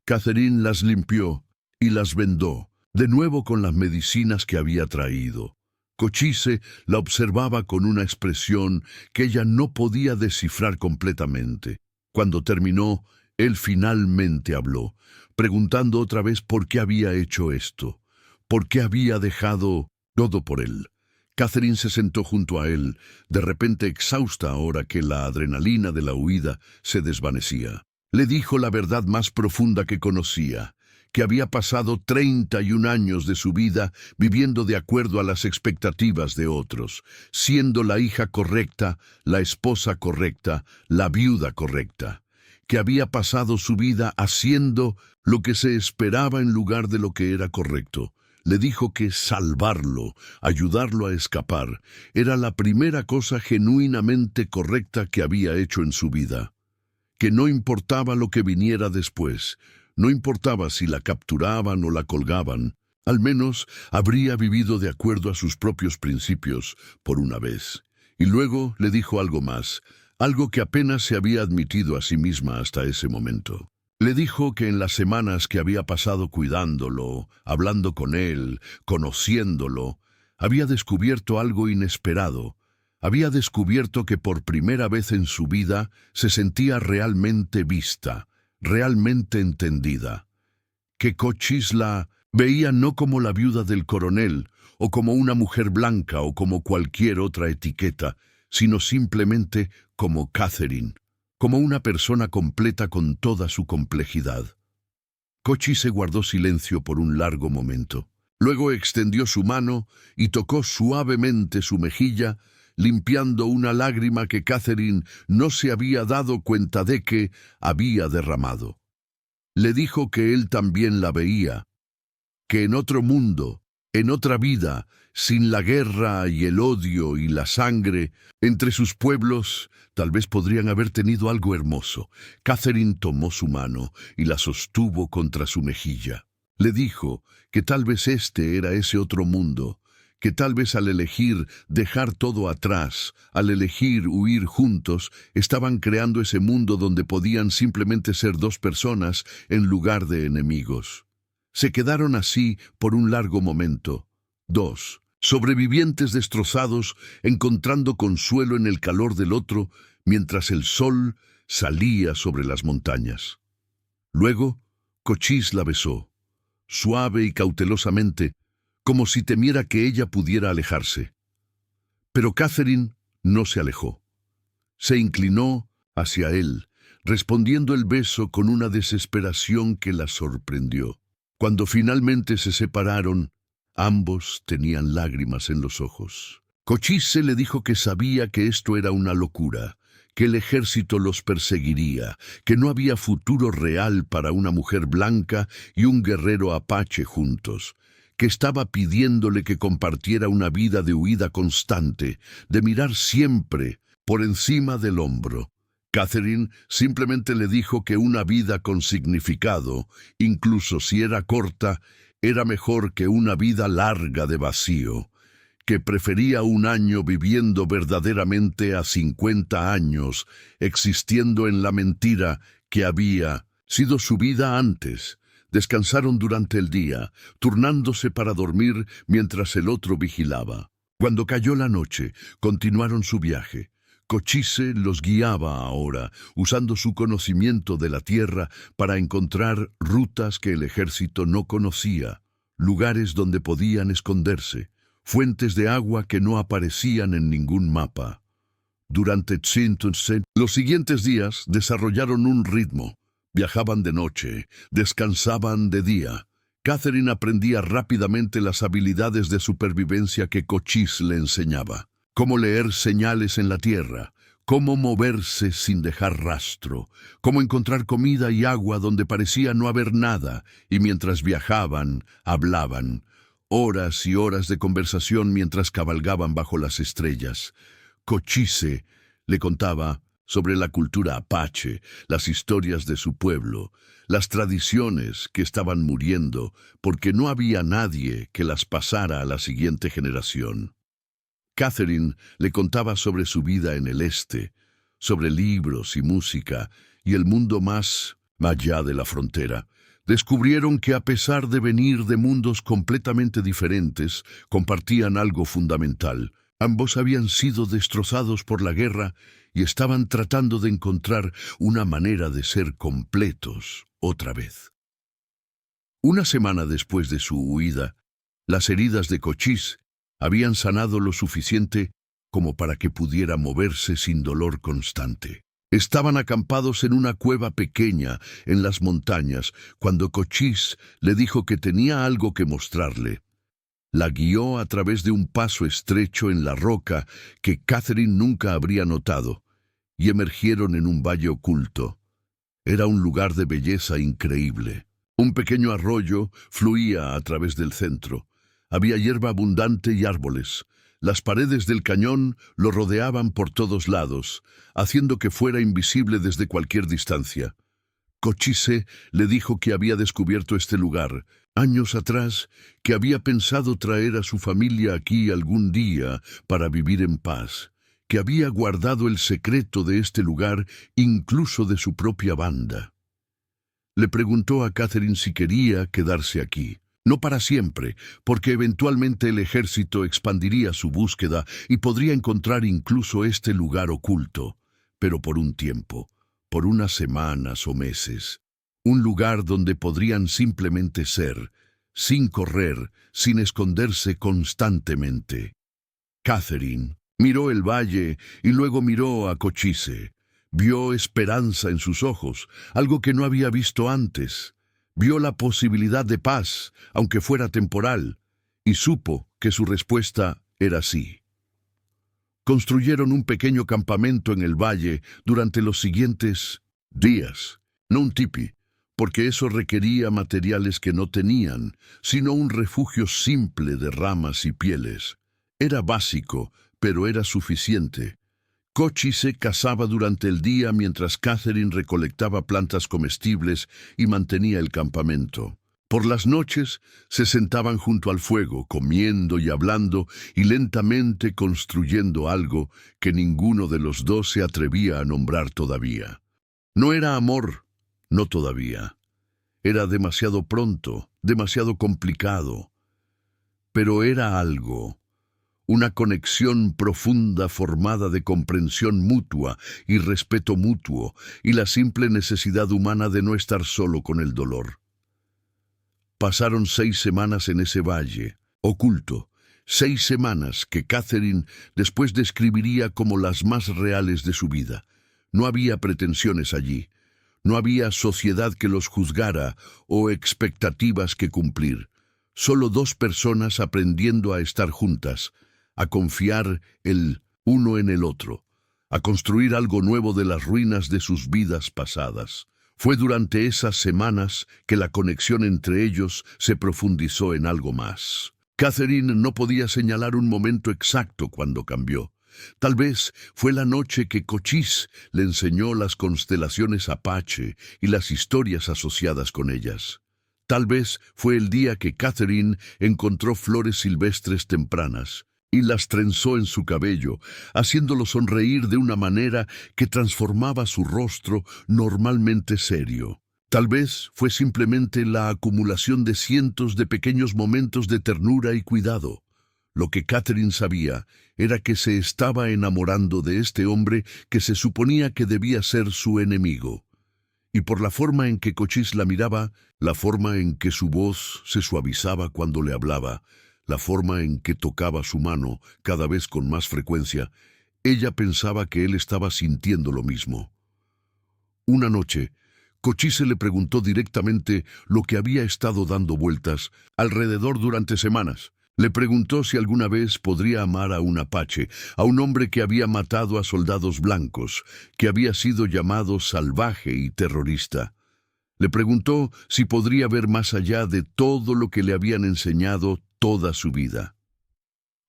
Catherine las limpió y las vendó, de nuevo con las medicinas que había traído. Cochise la observaba con una expresión que ella no podía descifrar completamente. Cuando terminó, él finalmente habló, preguntando otra vez por qué había hecho esto, por qué había dejado todo por él. Catherine se sentó junto a él, de repente exhausta ahora que la adrenalina de la huida se desvanecía. Le dijo la verdad más profunda que conocía, que había pasado 31 años de su vida viviendo de acuerdo a las expectativas de otros, siendo la hija correcta, la esposa correcta, la viuda correcta, que había pasado su vida haciendo lo que se esperaba en lugar de lo que era correcto. Le dijo que salvarlo, ayudarlo a escapar, era la primera cosa genuinamente correcta que había hecho en su vida, que no importaba lo que viniera después, no importaba si la capturaban o la colgaban, al menos habría vivido de acuerdo a sus propios principios por una vez. Y luego le dijo algo más, algo que apenas se había admitido a sí misma hasta ese momento. Le dijo que en las semanas que había pasado cuidándolo, hablando con él, conociéndolo, había descubierto algo inesperado. Había descubierto que por primera vez en su vida se sentía realmente vista, realmente entendida. Que Cochise la veía no como la viuda del coronel, o como una mujer blanca o como cualquier otra etiqueta, sino simplemente como Catherine, como una persona completa con toda su complejidad. Cochise guardó silencio por un largo momento. Luego extendió su mano y tocó suavemente su mejilla, limpiando una lágrima que Catherine no se había dado cuenta de que había derramado. Le dijo que él también la veía, que en otro mundo, en otra vida, sin la guerra y el odio y la sangre, entre sus pueblos, tal vez podrían haber tenido algo hermoso. Catherine tomó su mano y la sostuvo contra su mejilla. Le dijo que tal vez este era ese otro mundo, que tal vez al elegir dejar todo atrás, al elegir huir juntos, estaban creando ese mundo donde podían simplemente ser 2 personas en lugar de enemigos. Se quedaron así por un largo momento, 2 sobrevivientes destrozados, encontrando consuelo en el calor del otro, mientras el sol salía sobre las montañas. Luego, Cochise la besó, suave y cautelosamente, como si temiera que ella pudiera alejarse. Pero Catherine no se alejó. Se inclinó hacia él, respondiendo el beso con una desesperación que la sorprendió. Cuando finalmente se separaron, ambos tenían lágrimas en los ojos. Cochise le dijo que sabía que esto era una locura, que el ejército los perseguiría, que no había futuro real para una mujer blanca y un guerrero apache juntos, que estaba pidiéndole que compartiera una vida de huida constante, de mirar siempre por encima del hombro. Catherine simplemente le dijo que una vida con significado, incluso si era corta, era mejor que una vida larga de vacío, que prefería un año viviendo verdaderamente a 50 años, existiendo en la mentira que había sido su vida antes. Descansaron durante el día, turnándose para dormir mientras el otro vigilaba. Cuando cayó la noche, continuaron su viaje. Cochise los guiaba ahora, usando su conocimiento de la tierra para encontrar rutas que el ejército no conocía, lugares donde podían esconderse, fuentes de agua que no aparecían en ningún mapa. Durante los siguientes días desarrollaron un ritmo. Viajaban de noche, descansaban de día. Catherine aprendía rápidamente las habilidades de supervivencia que Cochise le enseñaba. Cómo leer señales en la tierra, cómo moverse sin dejar rastro, cómo encontrar comida y agua donde parecía no haber nada, y mientras viajaban, hablaban. Horas y horas de conversación mientras cabalgaban bajo las estrellas. Cochise le contaba sobre la cultura apache, las historias de su pueblo, las tradiciones que estaban muriendo porque no había nadie que las pasara a la siguiente generación. Catherine le contaba sobre su vida en el este, sobre libros y música y el mundo más allá de la frontera. Descubrieron que a pesar de venir de mundos completamente diferentes, compartían algo fundamental. Ambos habían sido destrozados por la guerra y estaban tratando de encontrar una manera de ser completos otra vez. Una semana después de su huida, las heridas de Cochise habían sanado lo suficiente como para que pudiera moverse sin dolor constante. Estaban acampados en una cueva pequeña en las montañas cuando Cochise le dijo que tenía algo que mostrarle. La guió a través de un paso estrecho en la roca que Catherine nunca habría notado, y emergieron en un valle oculto. Era un lugar de belleza increíble. Un pequeño arroyo fluía a través del centro. Había hierba abundante y árboles. Las paredes del cañón lo rodeaban por todos lados, haciendo que fuera invisible desde cualquier distancia. Cochise le dijo que había descubierto este lugar años atrás, que había pensado traer a su familia aquí algún día para vivir en paz, que había guardado el secreto de este lugar incluso de su propia banda. Le preguntó a Catherine si quería quedarse aquí. No para siempre, porque eventualmente el ejército expandiría su búsqueda y podría encontrar incluso este lugar oculto, pero por un tiempo, por unas semanas o meses. Un lugar donde podrían simplemente ser, sin correr, sin esconderse constantemente. Catherine miró el valle y luego miró a Cochise. Vio esperanza en sus ojos, algo que no había visto antes. Vio la posibilidad de paz, aunque fuera temporal, y supo que su respuesta era sí. Construyeron un pequeño campamento en el valle durante los siguientes días. No un tipi, porque eso requería materiales que no tenían, sino un refugio simple de ramas y pieles. Era básico, pero era suficiente. Cochise cazaba durante el día mientras Catherine recolectaba plantas comestibles y mantenía el campamento. Por las noches se sentaban junto al fuego, comiendo y hablando y lentamente construyendo algo que ninguno de los dos se atrevía a nombrar todavía. No era amor, no todavía. Era demasiado pronto, demasiado complicado. Pero era algo. Una conexión profunda formada de comprensión mutua y respeto mutuo y la simple necesidad humana de no estar solo con el dolor. Pasaron 6 semanas en ese valle, oculto, 6 semanas que Catherine después describiría como las más reales de su vida. No había pretensiones allí, No había sociedad que los juzgara o expectativas que cumplir. Solo dos personas aprendiendo a estar juntas, a confiar el uno en el otro, a construir algo nuevo de las ruinas de sus vidas pasadas. Fue durante esas semanas que la conexión entre ellos se profundizó en algo más. Catherine no podía señalar un momento exacto cuando cambió. Tal vez fue la noche que Cochise le enseñó las constelaciones Apache y las historias asociadas con ellas. Tal vez fue el día que Catherine encontró flores silvestres tempranas y las trenzó en su cabello, haciéndolo sonreír de una manera que transformaba su rostro normalmente serio. Tal vez fue simplemente la acumulación de cientos de pequeños momentos de ternura y cuidado. Lo que Catherine sabía era que se estaba enamorando de este hombre que se suponía que debía ser su enemigo. Y por la forma en que Cochise la miraba, la forma en que su voz se suavizaba cuando le hablaba, la forma en que tocaba su mano cada vez con más frecuencia, ella pensaba que él estaba sintiendo lo mismo. Una noche, Cochise le preguntó directamente lo que había estado dando vueltas alrededor durante semanas. Le preguntó si alguna vez podría amar a un apache, a un hombre que había matado a soldados blancos, que había sido llamado salvaje y terrorista. Le preguntó si podría ver más allá de todo lo que le habían enseñado toda su vida.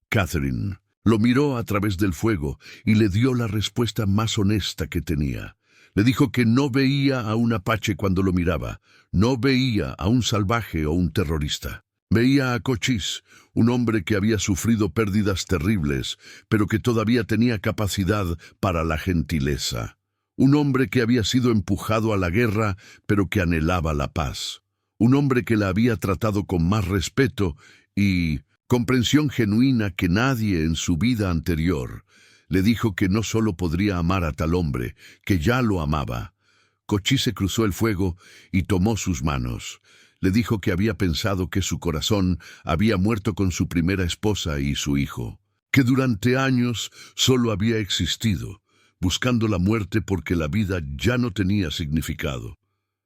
Catherine lo miró a través del fuego y le dio la respuesta más honesta que tenía. Le dijo que no veía a un apache cuando lo miraba, no veía a un salvaje o un terrorista. Veía a Cochise, un hombre que había sufrido pérdidas terribles, pero que todavía tenía capacidad para la gentileza. Un hombre que había sido empujado a la guerra, pero que anhelaba la paz. Un hombre que la había tratado con más respeto y comprensión genuina que nadie en su vida anterior. Le dijo que no solo podría amar a tal hombre, que ya lo amaba. Cochise cruzó el fuego y tomó sus manos. Le dijo que había pensado que su corazón había muerto con su primera esposa y su hijo, que durante años solo había existido, buscando la muerte porque la vida ya no tenía significado,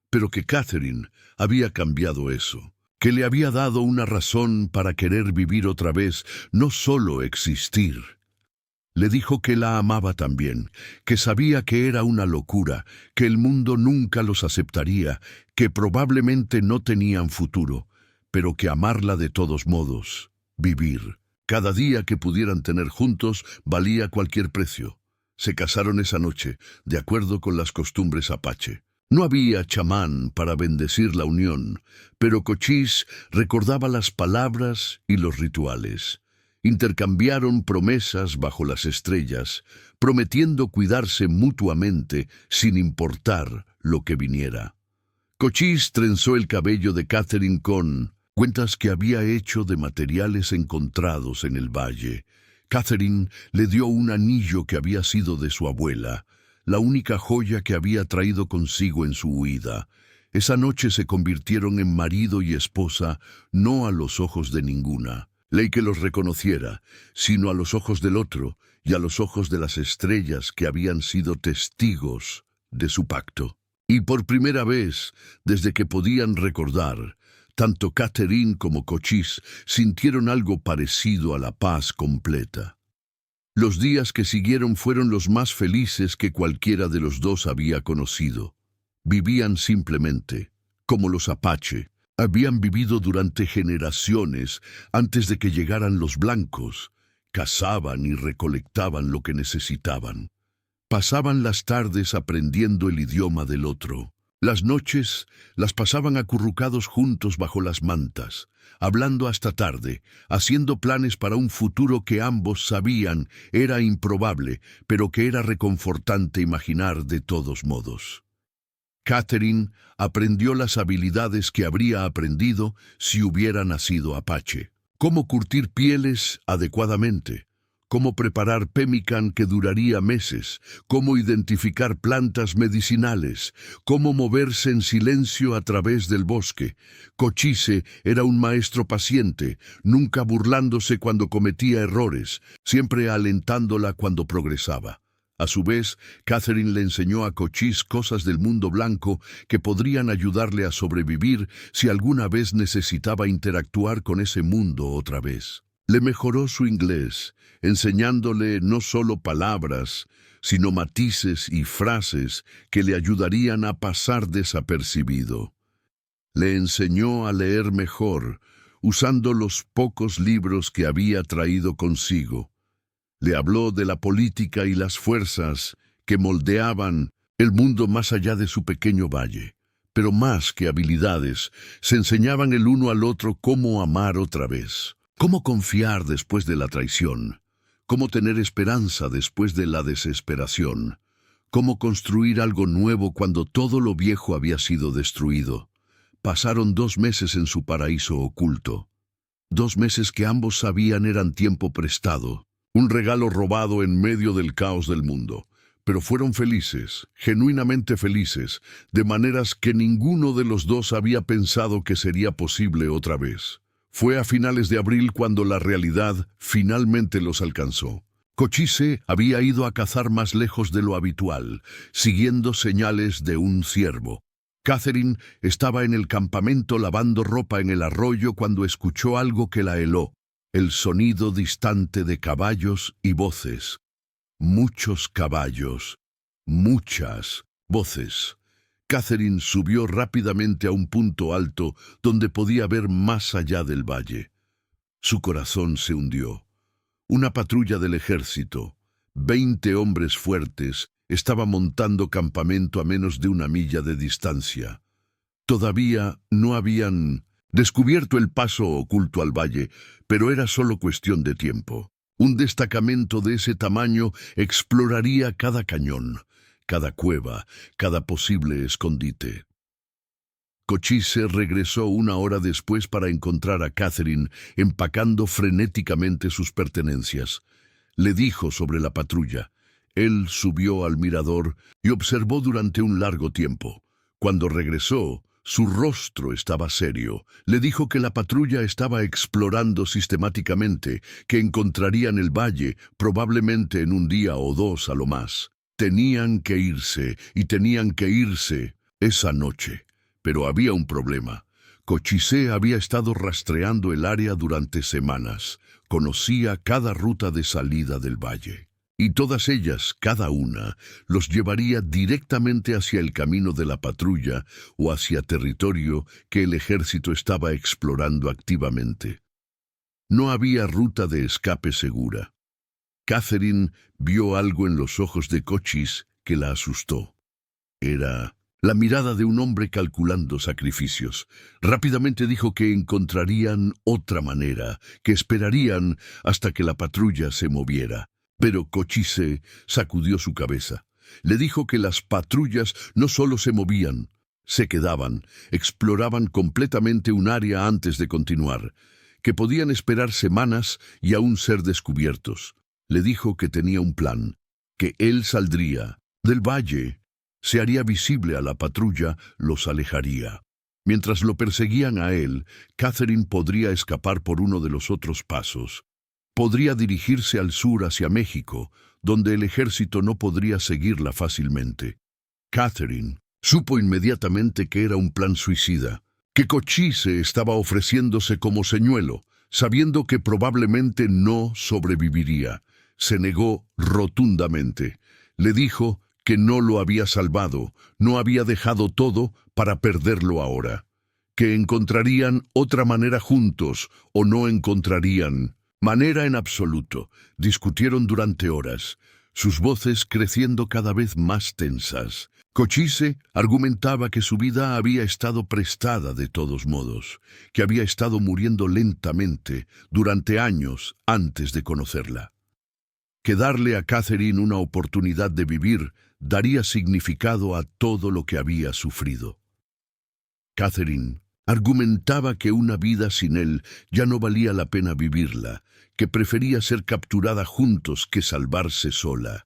pero que Catherine había cambiado eso, que le había dado una razón para querer vivir otra vez, no solo existir. Le dijo que la amaba también, que sabía que era una locura, que el mundo nunca los aceptaría, que probablemente no tenían futuro, pero que amarla de todos modos, vivir. Cada día que pudieran tener juntos valía cualquier precio. Se casaron esa noche, de acuerdo con las costumbres apache. No había chamán para bendecir la unión, pero Cochise recordaba las palabras y los rituales. Intercambiaron promesas bajo las estrellas, prometiendo cuidarse mutuamente sin importar lo que viniera. Cochise trenzó el cabello de Catherine con cuentas que había hecho de materiales encontrados en el valle. Catherine le dio un anillo que había sido de su abuela, la única joya que había traído consigo en su huida. Esa noche se convirtieron en marido y esposa, no a los ojos de ninguna ley que los reconociera, sino a los ojos del otro y a los ojos de las estrellas que habían sido testigos de su pacto. Y por primera vez, desde que podían recordar, tanto Catherine como Cochise sintieron algo parecido a la paz completa. Los días que siguieron fueron los más felices que cualquiera de los dos había conocido. Vivían simplemente, como los apache. Habían vivido durante generaciones antes de que llegaran los blancos. Cazaban y recolectaban lo que necesitaban. Pasaban las tardes aprendiendo el idioma del otro. Las noches las pasaban acurrucados juntos bajo las mantas, hablando hasta tarde, haciendo planes para un futuro que ambos sabían era improbable, pero que era reconfortante imaginar de todos modos. Catherine aprendió las habilidades que habría aprendido si hubiera nacido apache. Cómo curtir pieles adecuadamente, cómo preparar pemmican que duraría meses, cómo identificar plantas medicinales, cómo moverse en silencio a través del bosque. Cochise era un maestro paciente, nunca burlándose cuando cometía errores, siempre alentándola cuando progresaba. A su vez, Catherine le enseñó a Cochise cosas del mundo blanco que podrían ayudarle a sobrevivir si alguna vez necesitaba interactuar con ese mundo otra vez. Le mejoró su inglés, enseñándole no solo palabras, sino matices y frases que le ayudarían a pasar desapercibido. Le enseñó a leer mejor, usando los pocos libros que había traído consigo. Le habló de la política y las fuerzas que moldeaban el mundo más allá de su pequeño valle. Pero más que habilidades, se enseñaban el uno al otro cómo amar otra vez, cómo confiar después de la traición, cómo tener esperanza después de la desesperación, cómo construir algo nuevo cuando todo lo viejo había sido destruido. Pasaron 2 meses en su paraíso oculto. 2 meses que ambos sabían eran tiempo prestado, un regalo robado en medio del caos del mundo. Pero fueron felices, genuinamente felices, de maneras que ninguno de los dos había pensado que sería posible otra vez. Fue a finales de abril cuando la realidad finalmente los alcanzó. Cochise había ido a cazar más lejos de lo habitual, siguiendo señales de un ciervo. Catherine estaba en el campamento lavando ropa en el arroyo cuando escuchó algo que la heló, el sonido distante de caballos y voces. Muchos caballos, muchas voces. Catherine subió rápidamente a un punto alto donde podía ver más allá del valle. Su corazón se hundió. Una patrulla del ejército, 20 hombres fuertes, estaba montando campamento a menos de 1 milla de distancia. Todavía no habían descubierto el paso oculto al valle, pero era solo cuestión de tiempo. Un destacamento de ese tamaño exploraría cada cañón, cada cueva, cada posible escondite. Cochise regresó 1 hora después para encontrar a Catherine empacando frenéticamente sus pertenencias. Le dijo sobre la patrulla. Él subió al mirador y observó durante un largo tiempo. Cuando regresó, su rostro estaba serio. Le dijo que la patrulla estaba explorando sistemáticamente, que encontrarían el valle probablemente en 1 día o 2 a lo más. Tenían que irse, y tenían que irse esa noche. Pero había un problema. Cochise había estado rastreando el área durante semanas. Conocía cada ruta de salida del valle. Y todas ellas, cada una, los llevaría directamente hacia el camino de la patrulla o hacia territorio que el ejército estaba explorando activamente. No había ruta de escape segura. Catherine vio algo en los ojos de Cochise que la asustó. Era la mirada de un hombre calculando sacrificios. Rápidamente dijo que encontrarían otra manera, que esperarían hasta que la patrulla se moviera. Pero Cochise sacudió su cabeza. Le dijo que las patrullas no solo se movían, se quedaban, exploraban completamente un área antes de continuar, que podían esperar semanas y aún ser descubiertos. Le dijo que tenía un plan, que él saldría del valle, se haría visible a la patrulla, los alejaría. Mientras lo perseguían a él, Catherine podría escapar por uno de los otros pasos. Podría dirigirse al sur hacia México, donde el ejército no podría seguirla fácilmente. Catherine supo inmediatamente que era un plan suicida, que Cochise estaba ofreciéndose como señuelo, sabiendo que probablemente no sobreviviría. Se negó rotundamente. Le dijo que no lo había salvado, no había dejado todo para perderlo ahora, que encontrarían otra manera juntos o no encontrarían manera en absoluto. Discutieron durante horas, sus voces creciendo cada vez más tensas. Cochise argumentaba que su vida había estado prestada de todos modos, que había estado muriendo lentamente durante años antes de conocerla. Que darle a Catherine una oportunidad de vivir daría significado a todo lo que había sufrido. Catherine argumentaba que una vida sin él ya no valía la pena vivirla, que prefería ser capturada juntos que salvarse sola.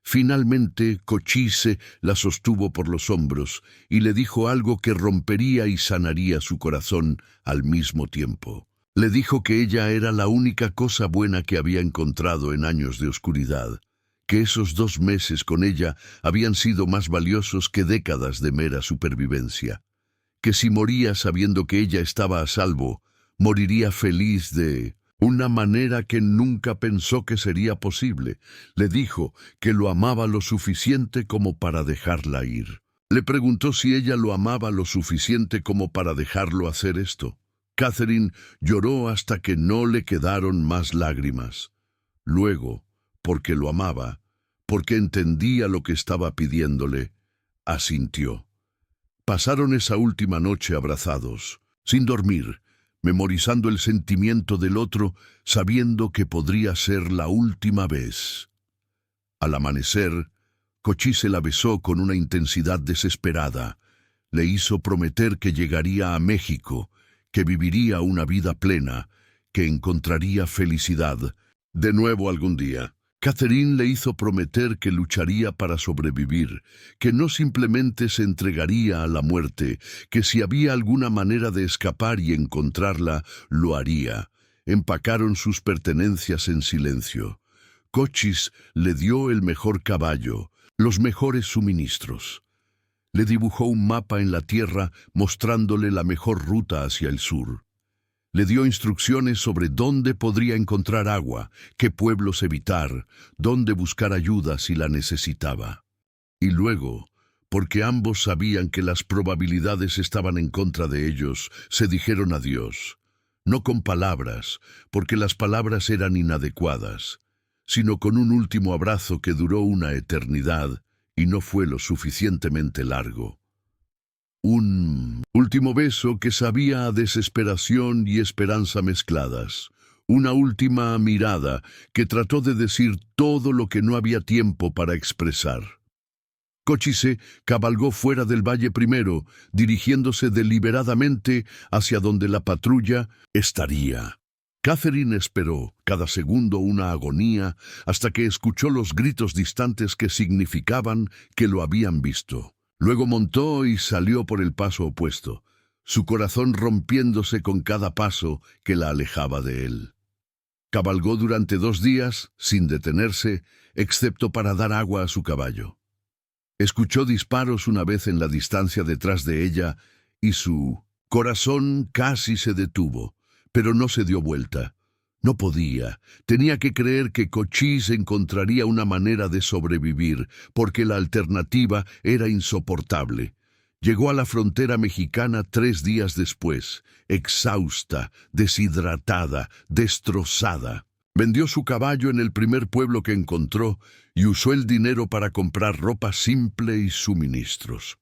Finalmente, Cochise la sostuvo por los hombros y le dijo algo que rompería y sanaría su corazón al mismo tiempo. Le dijo que ella era la única cosa buena que había encontrado en años de oscuridad, que esos 2 meses con ella habían sido más valiosos que décadas de mera supervivencia, que si moría sabiendo que ella estaba a salvo, moriría feliz de una manera que nunca pensó que sería posible. Le dijo que lo amaba lo suficiente como para dejarla ir. Le preguntó si ella lo amaba lo suficiente como para dejarlo hacer esto. Catherine lloró hasta que no le quedaron más lágrimas. Luego, porque lo amaba, porque entendía lo que estaba pidiéndole, asintió. Pasaron esa última noche abrazados, sin dormir, memorizando el sentimiento del otro, sabiendo que podría ser la última vez. Al amanecer, Cochise la besó con una intensidad desesperada. Le hizo prometer que llegaría a México, que viviría una vida plena, que encontraría felicidad de nuevo algún día. Catherine le hizo prometer que lucharía para sobrevivir, que no simplemente se entregaría a la muerte, que si había alguna manera de escapar y encontrarla, lo haría. Empacaron sus pertenencias en silencio. Cochise le dio el mejor caballo, los mejores suministros. Le dibujó un mapa en la tierra mostrándole la mejor ruta hacia el sur. Le dio instrucciones sobre dónde podría encontrar agua, qué pueblos evitar, dónde buscar ayuda si la necesitaba. Y luego, porque ambos sabían que las probabilidades estaban en contra de ellos, se dijeron adiós. No con palabras, porque las palabras eran inadecuadas, sino con un último abrazo que duró una eternidad y no fue lo suficientemente largo. Un último beso que sabía a desesperación y esperanza mezcladas. Una última mirada que trató de decir todo lo que no había tiempo para expresar. Cochise cabalgó fuera del valle primero, dirigiéndose deliberadamente hacia donde la patrulla estaría. Catherine esperó, cada segundo una agonía, hasta que escuchó los gritos distantes que significaban que lo habían visto. Luego montó y salió por el paso opuesto, su corazón rompiéndose con cada paso que la alejaba de él. Cabalgó durante 2 días, sin detenerse, excepto para dar agua a su caballo. Escuchó disparos una vez en la distancia detrás de ella, y su corazón casi se detuvo, pero no se dio vuelta. No podía. Tenía que creer que Cochise encontraría una manera de sobrevivir, porque la alternativa era insoportable. Llegó a la frontera mexicana 3 días después, exhausta, deshidratada, destrozada. Vendió su caballo en el primer pueblo que encontró y usó el dinero para comprar ropa simple y suministros.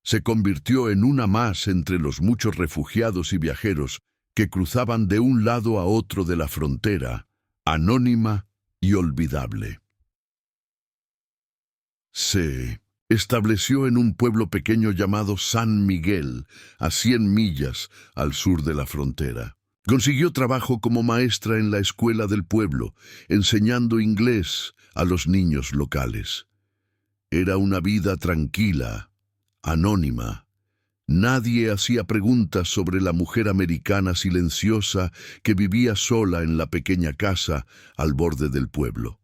Se convirtió en una más entre los muchos refugiados y viajeros que cruzaban de un lado a otro de la frontera, anónima y olvidable. Se estableció en un pueblo pequeño llamado San Miguel, a 100 millas al sur de la frontera. Consiguió trabajo como maestra en la escuela del pueblo, enseñando inglés a los niños locales. Era una vida tranquila, anónima. Nadie hacía preguntas sobre la mujer americana silenciosa que vivía sola en la pequeña casa al borde del pueblo.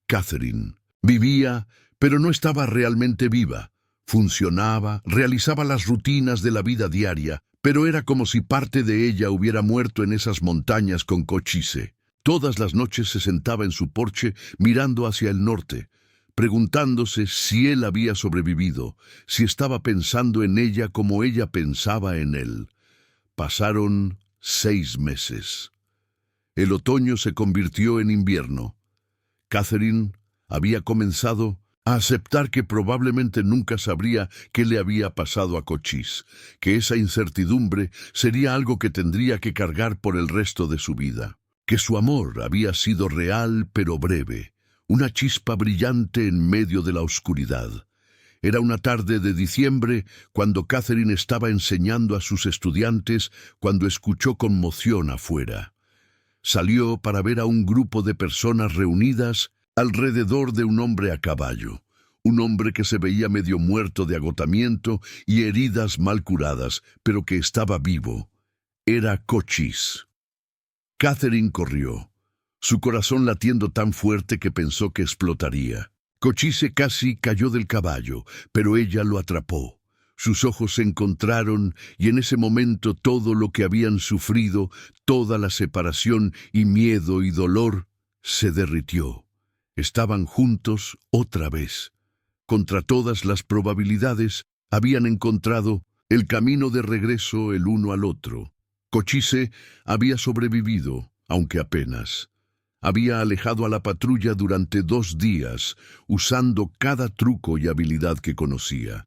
Catherine vivía, pero no estaba realmente viva. Funcionaba, realizaba las rutinas de la vida diaria, pero era como si parte de ella hubiera muerto en esas montañas con Cochise. Todas las noches se sentaba en su porche mirando hacia el norte, preguntándose si él había sobrevivido, si estaba pensando en ella como ella pensaba en él. Pasaron 6 meses. El otoño se convirtió en invierno. Catherine había comenzado a aceptar que probablemente nunca sabría qué le había pasado a Cochise, que esa incertidumbre sería algo que tendría que cargar por el resto de su vida, que su amor había sido real pero breve, una chispa brillante en medio de la oscuridad. Era una tarde de diciembre cuando Catherine estaba enseñando a sus estudiantes cuando escuchó conmoción afuera. Salió para ver a un grupo de personas reunidas alrededor de un hombre a caballo, un hombre que se veía medio muerto de agotamiento y heridas mal curadas, pero que estaba vivo. Era Cochise. Catherine corrió. su corazón latiendo tan fuerte que pensó que explotaría. Cochise casi cayó del caballo, pero ella lo atrapó. Sus ojos se encontraron y en ese momento todo lo que habían sufrido, toda la separación y miedo y dolor, se derritió. Estaban juntos otra vez. Contra todas las probabilidades, habían encontrado el camino de regreso el uno al otro. Cochise había sobrevivido, aunque apenas. Había alejado a la patrulla durante 2 días, usando cada truco y habilidad que conocía.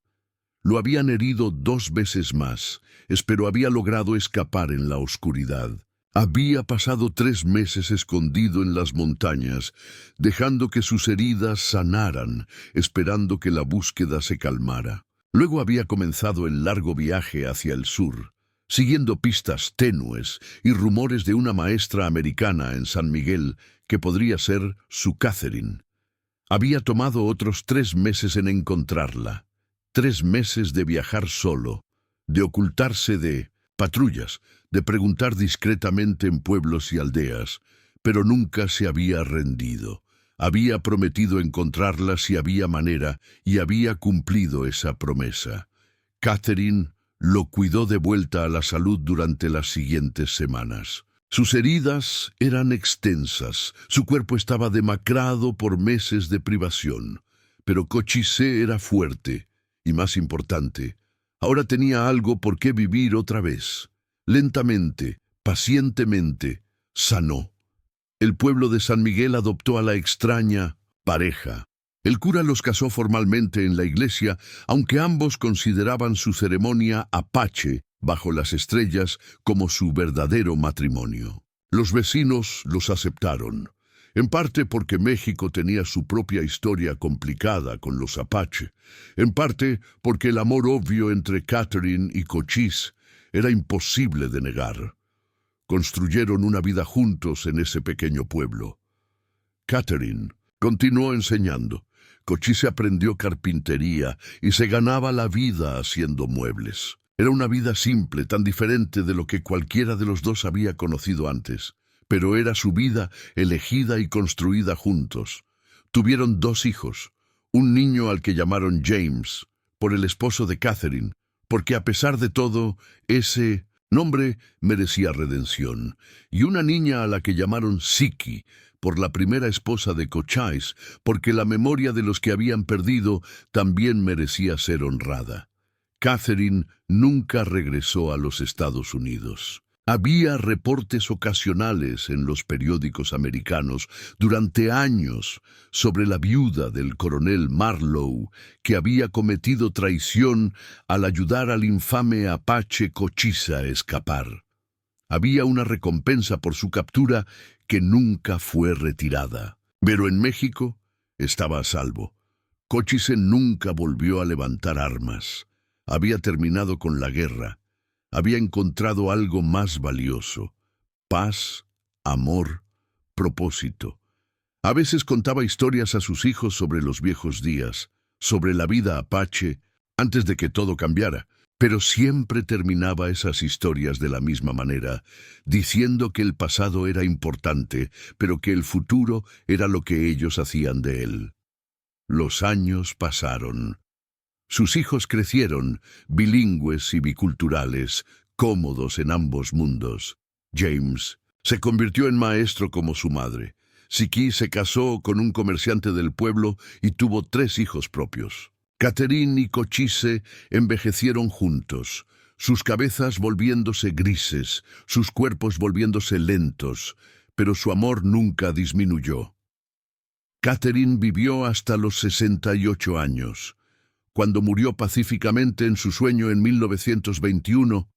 Lo habían herido 2 veces más, pero había logrado escapar en la oscuridad. Había pasado 3 meses escondido en las montañas, dejando que sus heridas sanaran, esperando que la búsqueda se calmara. Luego había comenzado el largo viaje hacia el sur, siguiendo pistas tenues y rumores de una maestra americana en San Miguel que podría ser su Catherine. Había tomado otros 3 meses en encontrarla, 3 meses de viajar solo, de ocultarse de patrullas, de preguntar discretamente en pueblos y aldeas, pero nunca se había rendido. Había prometido encontrarla si había manera y había cumplido esa promesa. Catherine lo cuidó de vuelta a la salud durante las siguientes semanas. Sus heridas eran extensas, su cuerpo estaba demacrado por meses de privación, pero Cochise era fuerte, y más importante, ahora tenía algo por qué vivir otra vez. Lentamente, pacientemente, sanó. El pueblo de San Miguel adoptó a la extraña pareja. El cura los casó formalmente en la iglesia, aunque ambos consideraban su ceremonia apache bajo las estrellas como su verdadero matrimonio. Los vecinos los aceptaron, en parte porque México tenía su propia historia complicada con los apache, en parte porque el amor obvio entre Catherine y Cochise era imposible de negar. Construyeron una vida juntos en ese pequeño pueblo. Catherine continuó enseñando. Cochise aprendió carpintería y se ganaba la vida haciendo muebles. Era una vida simple, tan diferente de lo que cualquiera de los dos había conocido antes, pero era su vida elegida y construida juntos. Tuvieron 2 hijos, un niño al que llamaron James, por el esposo de Catherine, porque a pesar de todo, ese nombre merecía redención, y una niña a la que llamaron Siki, por la primera esposa de Cochise, porque la memoria de los que habían perdido también merecía ser honrada. Catherine nunca regresó a los Estados Unidos. Había reportes ocasionales en los periódicos americanos durante años sobre la viuda del coronel Marlowe, que había cometido traición al ayudar al infame apache Cochise a escapar. Había una recompensa por su captura que nunca fue retirada. Pero en México estaba a salvo. Cochise nunca volvió a levantar armas. Había terminado con la guerra. Había encontrado algo más valioso: paz, amor, propósito. A veces contaba historias a sus hijos sobre los viejos días, sobre la vida apache, antes de que todo cambiara. Pero siempre terminaba esas historias de la misma manera, diciendo que el pasado era importante, pero que el futuro era lo que ellos hacían de él. Los años pasaron. Sus hijos crecieron, bilingües y biculturales, cómodos en ambos mundos. James se convirtió en maestro como su madre. Siki se casó con un comerciante del pueblo y tuvo 3 hijos propios. Catherine y Cochise envejecieron juntos, sus cabezas volviéndose grises, sus cuerpos volviéndose lentos, pero su amor nunca disminuyó. Catherine vivió hasta los 68 años. Cuando murió pacíficamente en su sueño en 1921,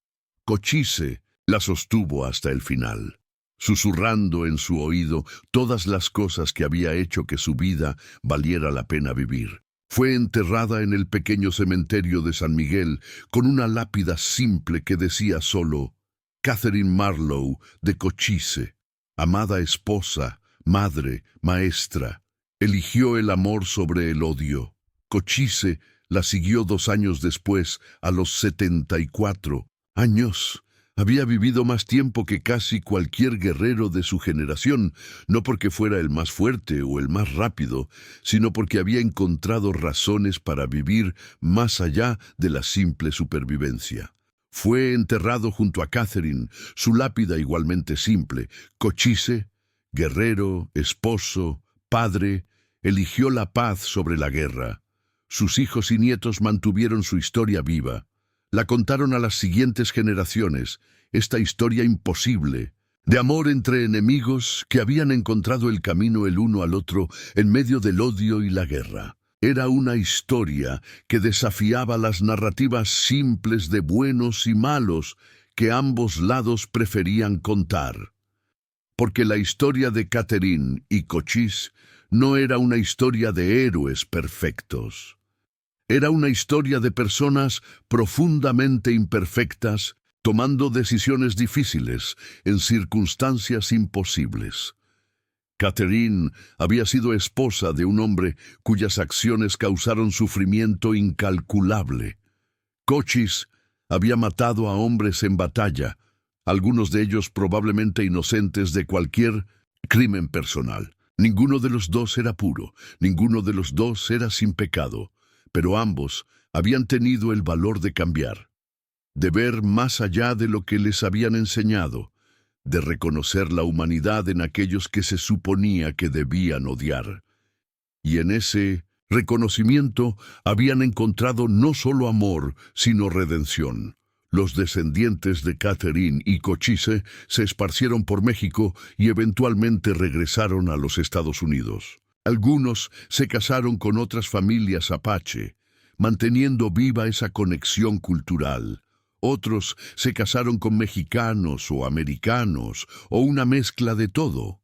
Cochise la sostuvo hasta el final, susurrando en su oído todas las cosas que había hecho que su vida valiera la pena vivir. Fue enterrada en el pequeño cementerio de San Miguel con una lápida simple que decía solo: Catherine Marlowe de Cochise, amada esposa, madre, maestra, eligió el amor sobre el odio. Cochise la siguió 2 años después, a los 74 años, Había vivido más tiempo que casi cualquier guerrero de su generación, no porque fuera el más fuerte o el más rápido, sino porque había encontrado razones para vivir más allá de la simple supervivencia. Fue enterrado junto a Catherine, su lápida igualmente simple. Cochise, guerrero, esposo, padre, eligió la paz sobre la guerra. Sus hijos y nietos mantuvieron su historia viva. La contaron a las siguientes generaciones, esta historia imposible, de amor entre enemigos que habían encontrado el camino el uno al otro en medio del odio y la guerra. Era una historia que desafiaba las narrativas simples de buenos y malos que ambos lados preferían contar. Porque la historia de Catherine y Cochise no era una historia de héroes perfectos. Era una historia de personas profundamente imperfectas, tomando decisiones difíciles en circunstancias imposibles. Catherine había sido esposa de un hombre cuyas acciones causaron sufrimiento incalculable. Cochise había matado a hombres en batalla, algunos de ellos probablemente inocentes de cualquier crimen personal. Ninguno de los dos era puro, ninguno de los dos era sin pecado. Pero ambos habían tenido el valor de cambiar, de ver más allá de lo que les habían enseñado, de reconocer la humanidad en aquellos que se suponía que debían odiar. Y en ese reconocimiento habían encontrado no solo amor, sino redención. Los descendientes de Catherine y Cochise se esparcieron por México y eventualmente regresaron a los Estados Unidos. Algunos se casaron con otras familias apache, manteniendo viva esa conexión cultural. Otros se casaron con mexicanos o americanos, o una mezcla de todo.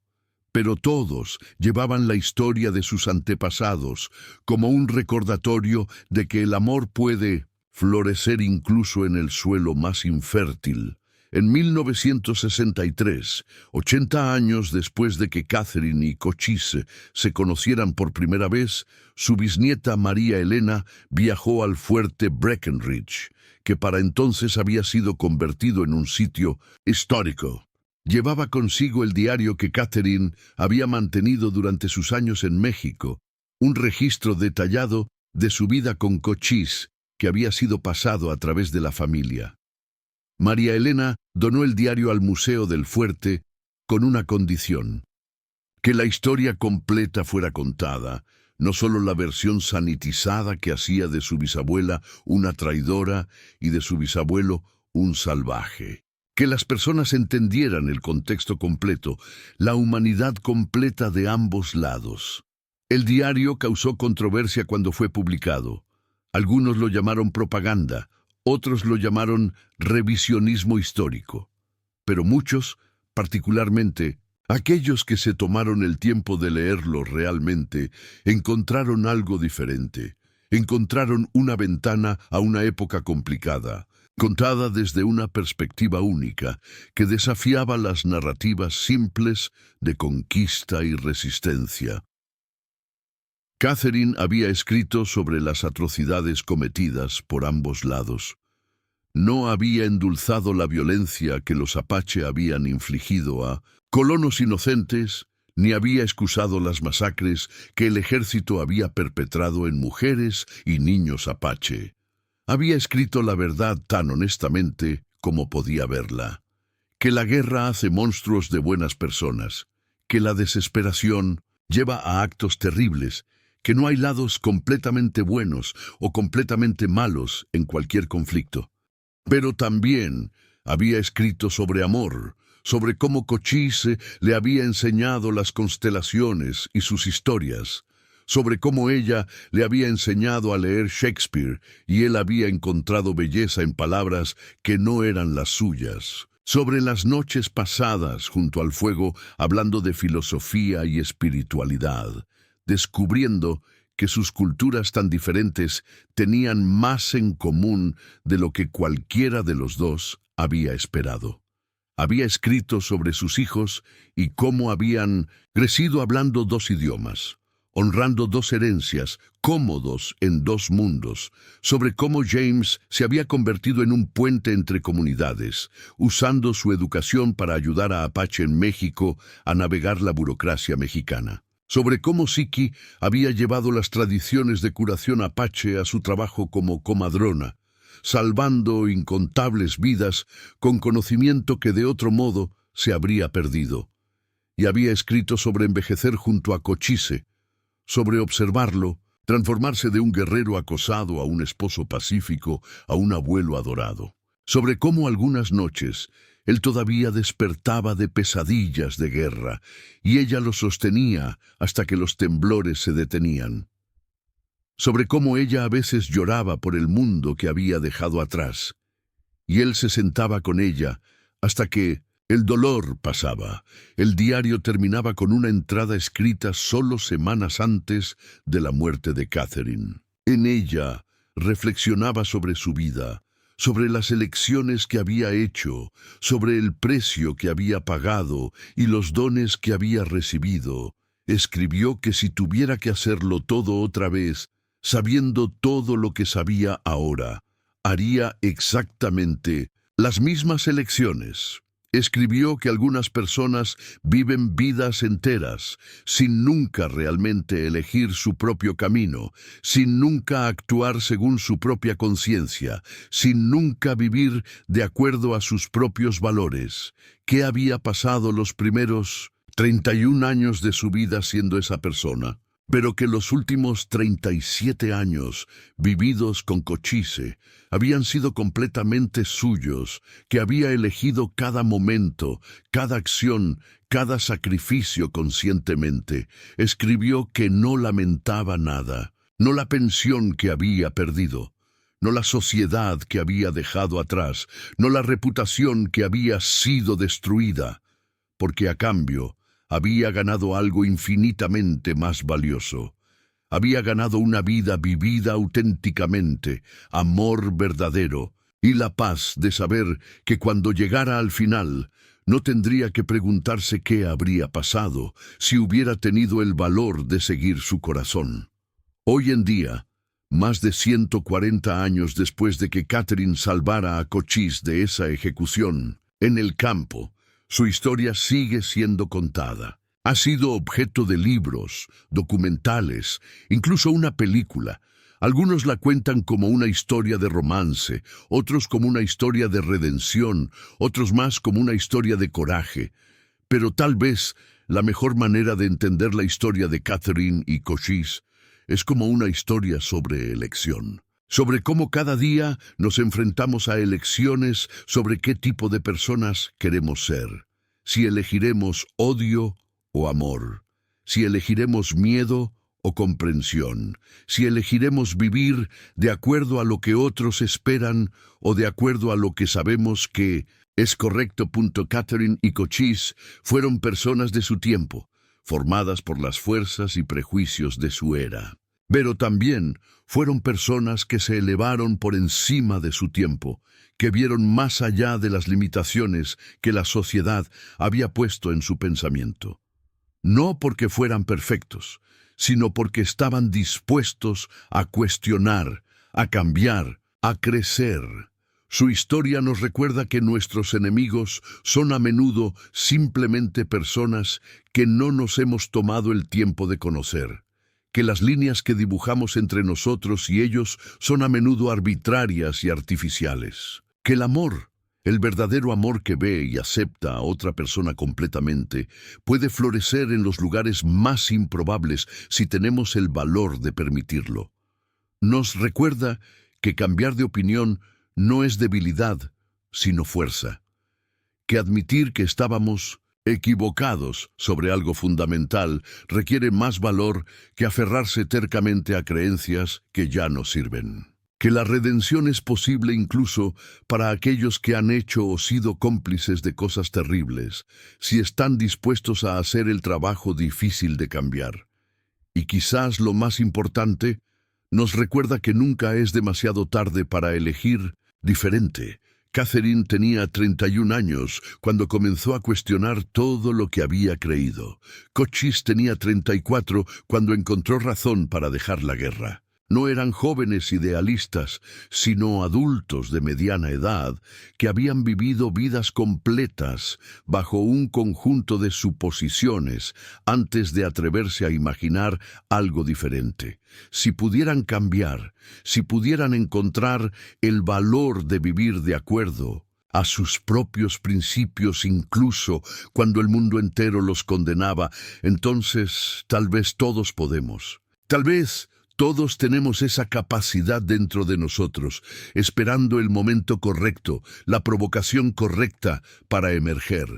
Pero todos llevaban la historia de sus antepasados como un recordatorio de que el amor puede florecer incluso en el suelo más infértil. En 1963, 80 años después de que Catherine y Cochise se conocieran por primera vez, su bisnieta María Elena viajó al fuerte Breckenridge, que para entonces había sido convertido en un sitio histórico. Llevaba consigo el diario que Catherine había mantenido durante sus años en México, un registro detallado de su vida con Cochise, que había sido pasado a través de la familia. María Elena donó el diario al Museo del Fuerte con una condición: que la historia completa fuera contada, no solo la versión sanitizada que hacía de su bisabuela una traidora y de su bisabuelo un salvaje. Que las personas entendieran el contexto completo, la humanidad completa de ambos lados. El diario causó controversia cuando fue publicado. Algunos lo llamaron propaganda, otros lo llamaron revisionismo histórico. Pero muchos, particularmente aquellos que se tomaron el tiempo de leerlo realmente, encontraron algo diferente. Encontraron una ventana a una época complicada, contada desde una perspectiva única, que desafiaba las narrativas simples de conquista y resistencia. Catherine había escrito sobre las atrocidades cometidas por ambos lados. No había endulzado la violencia que los apache habían infligido a colonos inocentes, ni había excusado las masacres que el ejército había perpetrado en mujeres y niños apache. Había escrito la verdad tan honestamente como podía verla: que la guerra hace monstruos de buenas personas, que la desesperación lleva a actos terribles, que no hay lados completamente buenos o completamente malos en cualquier conflicto. Pero también había escrito sobre amor, sobre cómo Cochise le había enseñado las constelaciones y sus historias, sobre cómo ella le había enseñado a leer Shakespeare y él había encontrado belleza en palabras que no eran las suyas, sobre las noches pasadas junto al fuego hablando de filosofía y espiritualidad, descubriendo que sus culturas tan diferentes tenían más en común de lo que cualquiera de los dos había esperado. Había escrito sobre sus hijos y cómo habían crecido hablando dos idiomas, honrando dos herencias, cómodos en dos mundos, sobre cómo James se había convertido en un puente entre comunidades, usando su educación para ayudar a Apache en México a navegar la burocracia mexicana. Sobre cómo Siki había llevado las tradiciones de curación Apache a su trabajo como comadrona, salvando incontables vidas con conocimiento que de otro modo se habría perdido. Y había escrito sobre envejecer junto a Cochise, sobre observarlo, transformarse de un guerrero acosado a un esposo pacífico, a un abuelo adorado. Sobre cómo algunas noches él todavía despertaba de pesadillas de guerra, y ella lo sostenía hasta que los temblores se detenían. Sobre cómo ella a veces lloraba por el mundo que había dejado atrás, y él se sentaba con ella hasta que el dolor pasaba. El diario terminaba con una entrada escrita solo semanas antes de la muerte de Catherine. En ella reflexionaba sobre su vida, sobre las elecciones que había hecho, sobre el precio que había pagado y los dones que había recibido. Escribió que si tuviera que hacerlo todo otra vez, sabiendo todo lo que sabía ahora, haría exactamente las mismas elecciones. Escribió que algunas personas viven vidas enteras sin nunca realmente elegir su propio camino, sin nunca actuar según su propia conciencia, sin nunca vivir de acuerdo a sus propios valores. ¿Qué había pasado los primeros 31 años de su vida siendo esa persona? Pero que los últimos 37 años vividos con Cochise habían sido completamente suyos, que había elegido cada momento, cada acción, cada sacrificio conscientemente. Escribió que no lamentaba nada, no la pensión que había perdido, no la sociedad que había dejado atrás, no la reputación que había sido destruida, porque a cambio había ganado algo infinitamente más valioso. Había ganado una vida vivida auténticamente, amor verdadero y la paz de saber que cuando llegara al final no tendría que preguntarse qué habría pasado si hubiera tenido el valor de seguir su corazón. Hoy en día, más de 140 años después de que Catherine salvara a Cochise de esa ejecución, en el campo, su historia sigue siendo contada. Ha sido objeto de libros, documentales, incluso una película. Algunos la cuentan como una historia de romance, otros como una historia de redención, otros más como una historia de coraje. Pero tal vez la mejor manera de entender la historia de Catherine y Cochise es como una historia sobre elección. Sobre cómo cada día nos enfrentamos a elecciones sobre qué tipo de personas queremos ser. Si elegiremos odio o amor, si elegiremos miedo o comprensión, si elegiremos vivir de acuerdo a lo que otros esperan o de acuerdo a lo que sabemos que es correcto. Catherine y Cochise fueron personas de su tiempo, formadas por las fuerzas y prejuicios de su era. Pero también fueron personas que se elevaron por encima de su tiempo, que vieron más allá de las limitaciones que la sociedad había puesto en su pensamiento. No porque fueran perfectos, sino porque estaban dispuestos a cuestionar, a cambiar, a crecer. Su historia nos recuerda que nuestros enemigos son a menudo simplemente personas que no nos hemos tomado el tiempo de conocer, que las líneas que dibujamos entre nosotros y ellos son a menudo arbitrarias y artificiales, que el amor, el verdadero amor que ve y acepta a otra persona completamente, puede florecer en los lugares más improbables si tenemos el valor de permitirlo. Nos recuerda que cambiar de opinión no es debilidad, sino fuerza, que admitir que estábamos equivocados sobre algo fundamental requiere más valor que aferrarse tercamente a creencias que ya no sirven. Que la redención es posible incluso para aquellos que han hecho o sido cómplices de cosas terribles, si están dispuestos a hacer el trabajo difícil de cambiar. Y quizás lo más importante, nos recuerda que nunca es demasiado tarde para elegir diferente, Catherine tenía 31 años cuando comenzó a cuestionar todo lo que había creído. Cochise tenía 34 cuando encontró razón para dejar la guerra. No eran jóvenes idealistas, sino adultos de mediana edad que habían vivido vidas completas bajo un conjunto de suposiciones antes de atreverse a imaginar algo diferente. Si pudieran cambiar, si pudieran encontrar el valor de vivir de acuerdo a sus propios principios, incluso cuando el mundo entero los condenaba, entonces tal vez todos podemos. Tal vez todos tenemos esa capacidad dentro de nosotros, esperando el momento correcto, la provocación correcta para emerger.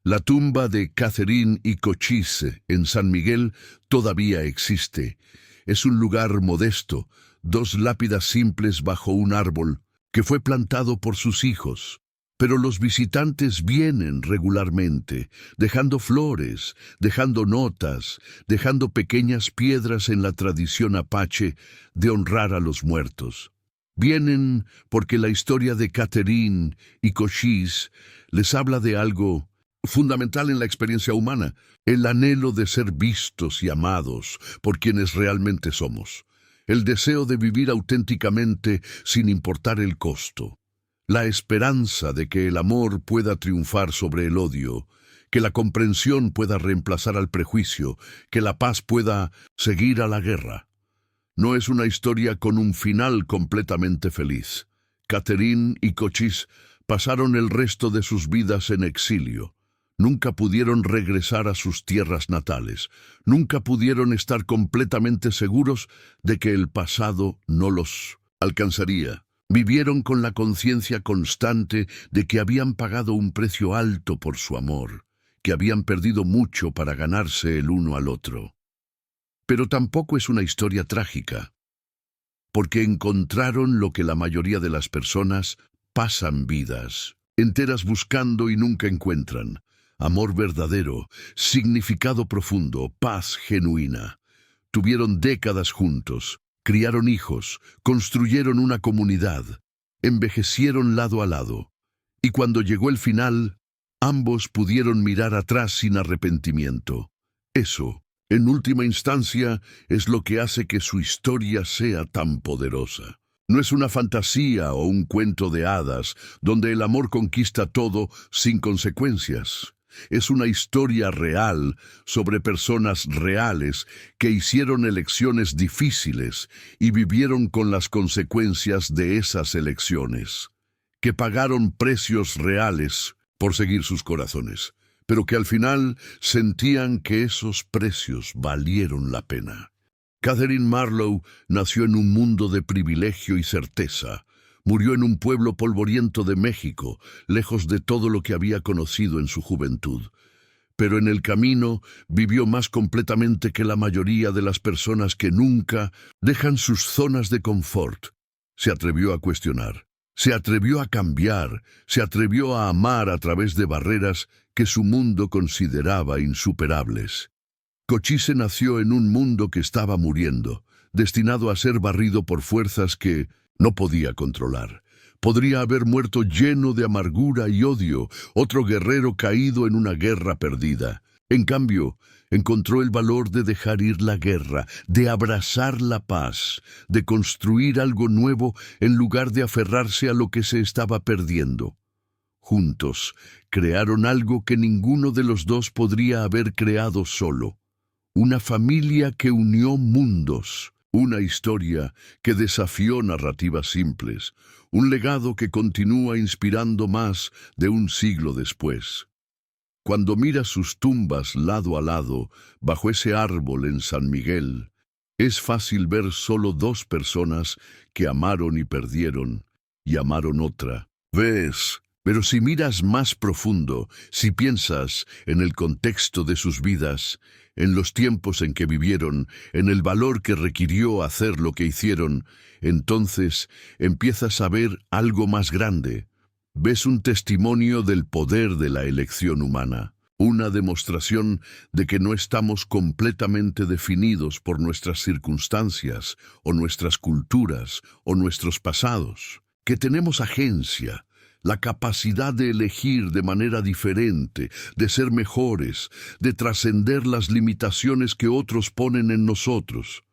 La tumba de Catherine y Cochise en San Miguel todavía existe. Es un lugar modesto, 2 lápidas simples bajo un árbol que fue plantado por sus hijos. Pero los visitantes vienen regularmente, dejando flores, dejando notas, dejando pequeñas piedras en la tradición apache de honrar a los muertos. Vienen porque la historia de Catherine y Cochise les habla de algo fundamental en la experiencia humana, el anhelo de ser vistos y amados por quienes realmente somos, el deseo de vivir auténticamente sin importar el costo. La esperanza de que el amor pueda triunfar sobre el odio, que la comprensión pueda reemplazar al prejuicio, que la paz pueda seguir a la guerra. No es una historia con un final completamente feliz. Catherine y Cochise pasaron el resto de sus vidas en exilio. Nunca pudieron regresar a sus tierras natales. Nunca pudieron estar completamente seguros de que el pasado no los alcanzaría. Vivieron con la conciencia constante de que habían pagado un precio alto por su amor, que habían perdido mucho para ganarse el uno al otro. Pero tampoco es una historia trágica, porque encontraron lo que la mayoría de las personas pasan vidas enteras buscando y nunca encuentran: amor verdadero, significado profundo, paz genuina. Tuvieron décadas juntos. Criaron hijos, construyeron una comunidad, envejecieron lado a lado. Y cuando llegó el final, ambos pudieron mirar atrás sin arrepentimiento. Eso, en última instancia, es lo que hace que su historia sea tan poderosa. No es una fantasía o un cuento de hadas donde el amor conquista todo sin consecuencias. Es una historia real sobre personas reales que hicieron elecciones difíciles y vivieron con las consecuencias de esas elecciones, que pagaron precios reales por seguir sus corazones, pero que al final sentían que esos precios valieron la pena. Catherine Marlowe nació en un mundo de privilegio y certeza. Murió en un pueblo polvoriento de México, lejos de todo lo que había conocido en su juventud. Pero en el camino vivió más completamente que la mayoría de las personas que nunca dejan sus zonas de confort. Se atrevió a cuestionar, se atrevió a cambiar, se atrevió a amar a través de barreras que su mundo consideraba insuperables. Cochise nació en un mundo que estaba muriendo, destinado a ser barrido por fuerzas que no podía controlar. Podría haber muerto lleno de amargura y odio, otro guerrero caído en una guerra perdida. En cambio, encontró el valor de dejar ir la guerra, de abrazar la paz, de construir algo nuevo en lugar de aferrarse a lo que se estaba perdiendo. Juntos, crearon algo que ninguno de los dos podría haber creado solo. Una familia que unió mundos. Una historia que desafió narrativas simples, un legado que continúa inspirando más de un siglo después. Cuando miras sus tumbas lado a lado, bajo ese árbol en San Miguel, es fácil ver solo 2 personas que amaron y perdieron, y amaron otra. ¿Ves? Pero si miras más profundo, si piensas en el contexto de sus vidas, en los tiempos en que vivieron, en el valor que requirió hacer lo que hicieron, entonces empiezas a ver algo más grande. Ves un testimonio del poder de la elección humana, una demostración de que no estamos completamente definidos por nuestras circunstancias, o nuestras culturas, o nuestros pasados. que tenemos agencia, la capacidad de elegir de manera diferente, de ser mejores, de trascender las limitaciones que otros ponen en nosotros.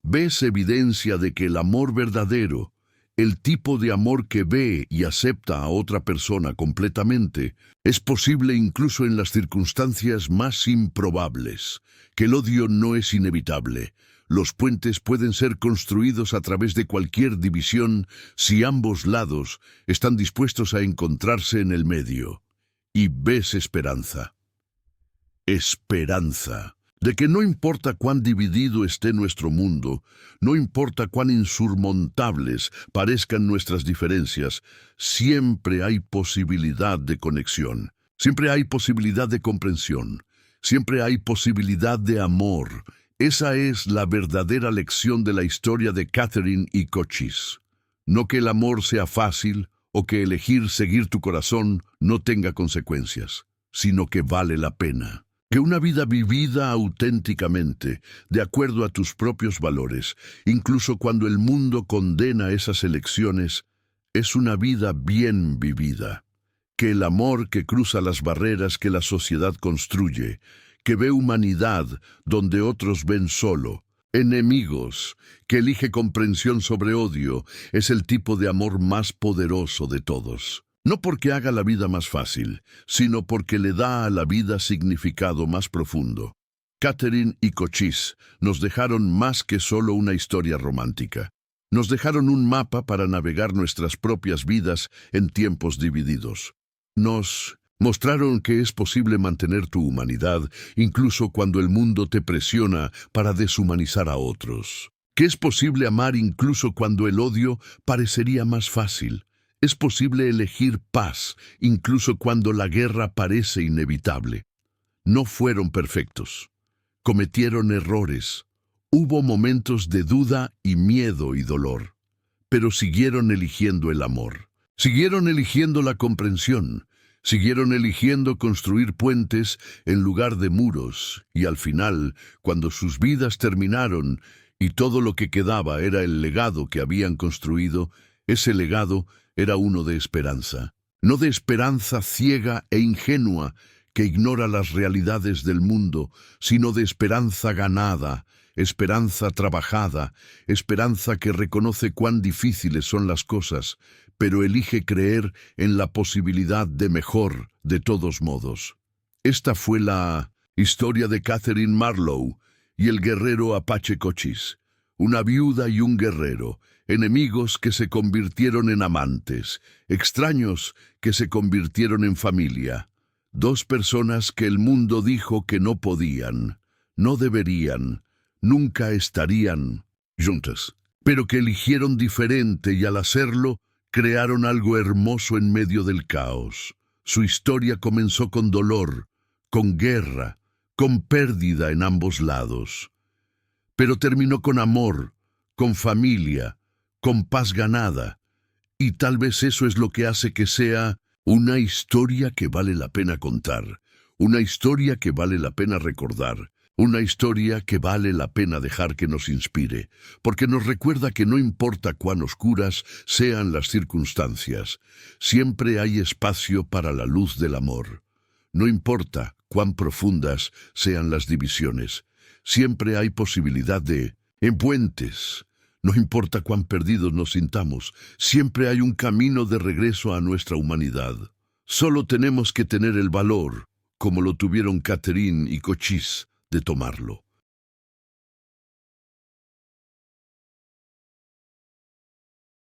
¿Ves evidencia de que el amor verdadero, el tipo de amor que ve y acepta a otra persona completamente, es posible incluso en las circunstancias más improbables, que el odio no es inevitable? Los puentes pueden ser construidos a través de cualquier división si ambos lados están dispuestos a encontrarse en el medio. Y ves esperanza. Esperanza. De que no importa cuán dividido esté nuestro mundo, no importa cuán insurmontables parezcan nuestras diferencias, siempre hay posibilidad de conexión, siempre hay posibilidad de comprensión, siempre hay posibilidad de amor. Esa es la verdadera lección de la historia de Catherine y Cochise. No que el amor sea fácil o que elegir seguir tu corazón no tenga consecuencias, sino que vale la pena. Que una vida vivida auténticamente, de acuerdo a tus propios valores, incluso cuando el mundo condena esas elecciones, es una vida bien vivida. Que el amor que cruza las barreras que la sociedad construye, que ve humanidad donde otros ven solo, enemigos, que elige comprensión sobre odio, es el tipo de amor más poderoso de todos. No porque haga la vida más fácil, sino porque le da a la vida significado más profundo. Catherine y Cochise nos dejaron más que solo una historia romántica. Nos dejaron un mapa para navegar nuestras propias vidas en tiempos divididos. Nos mostraron que es posible mantener tu humanidad incluso cuando el mundo te presiona para deshumanizar a otros. Que es posible amar incluso cuando el odio parecería más fácil. Es posible elegir paz incluso cuando la guerra parece inevitable. No fueron perfectos. Cometieron errores. Hubo momentos de duda y miedo y dolor. Pero siguieron eligiendo el amor. Siguieron eligiendo la comprensión. Siguieron eligiendo construir puentes en lugar de muros. Y al final, cuando sus vidas terminaron y todo lo que quedaba era el legado que habían construido, ese legado era uno de esperanza, no de esperanza ciega e ingenua que ignora las realidades del mundo, sino de esperanza ganada, esperanza trabajada, esperanza que reconoce cuán difíciles son las cosas, pero elige creer en la posibilidad de mejor de todos modos. Esta fue la historia de Catherine Marlowe y el guerrero Apache Cochise, una viuda y un guerrero, enemigos que se convirtieron en amantes, extraños que se convirtieron en familia. Dos personas que el mundo dijo que no podían, no deberían, nunca estarían juntas, pero que eligieron diferente y al hacerlo crearon algo hermoso en medio del caos. Su historia comenzó con dolor, con guerra, con pérdida en ambos lados, pero terminó con amor, con familia, con paz ganada, y tal vez eso es lo que hace que sea una historia que vale la pena contar, una historia que vale la pena recordar, una historia que vale la pena dejar que nos inspire, porque nos recuerda que no importa cuán oscuras sean las circunstancias, siempre hay espacio para la luz del amor. No importa cuán profundas sean las divisiones, siempre hay posibilidad en puentes. No importa cuán perdidos nos sintamos, siempre hay un camino de regreso a nuestra humanidad. Solo tenemos que tener el valor, como lo tuvieron Catherine y Cochise, de tomarlo.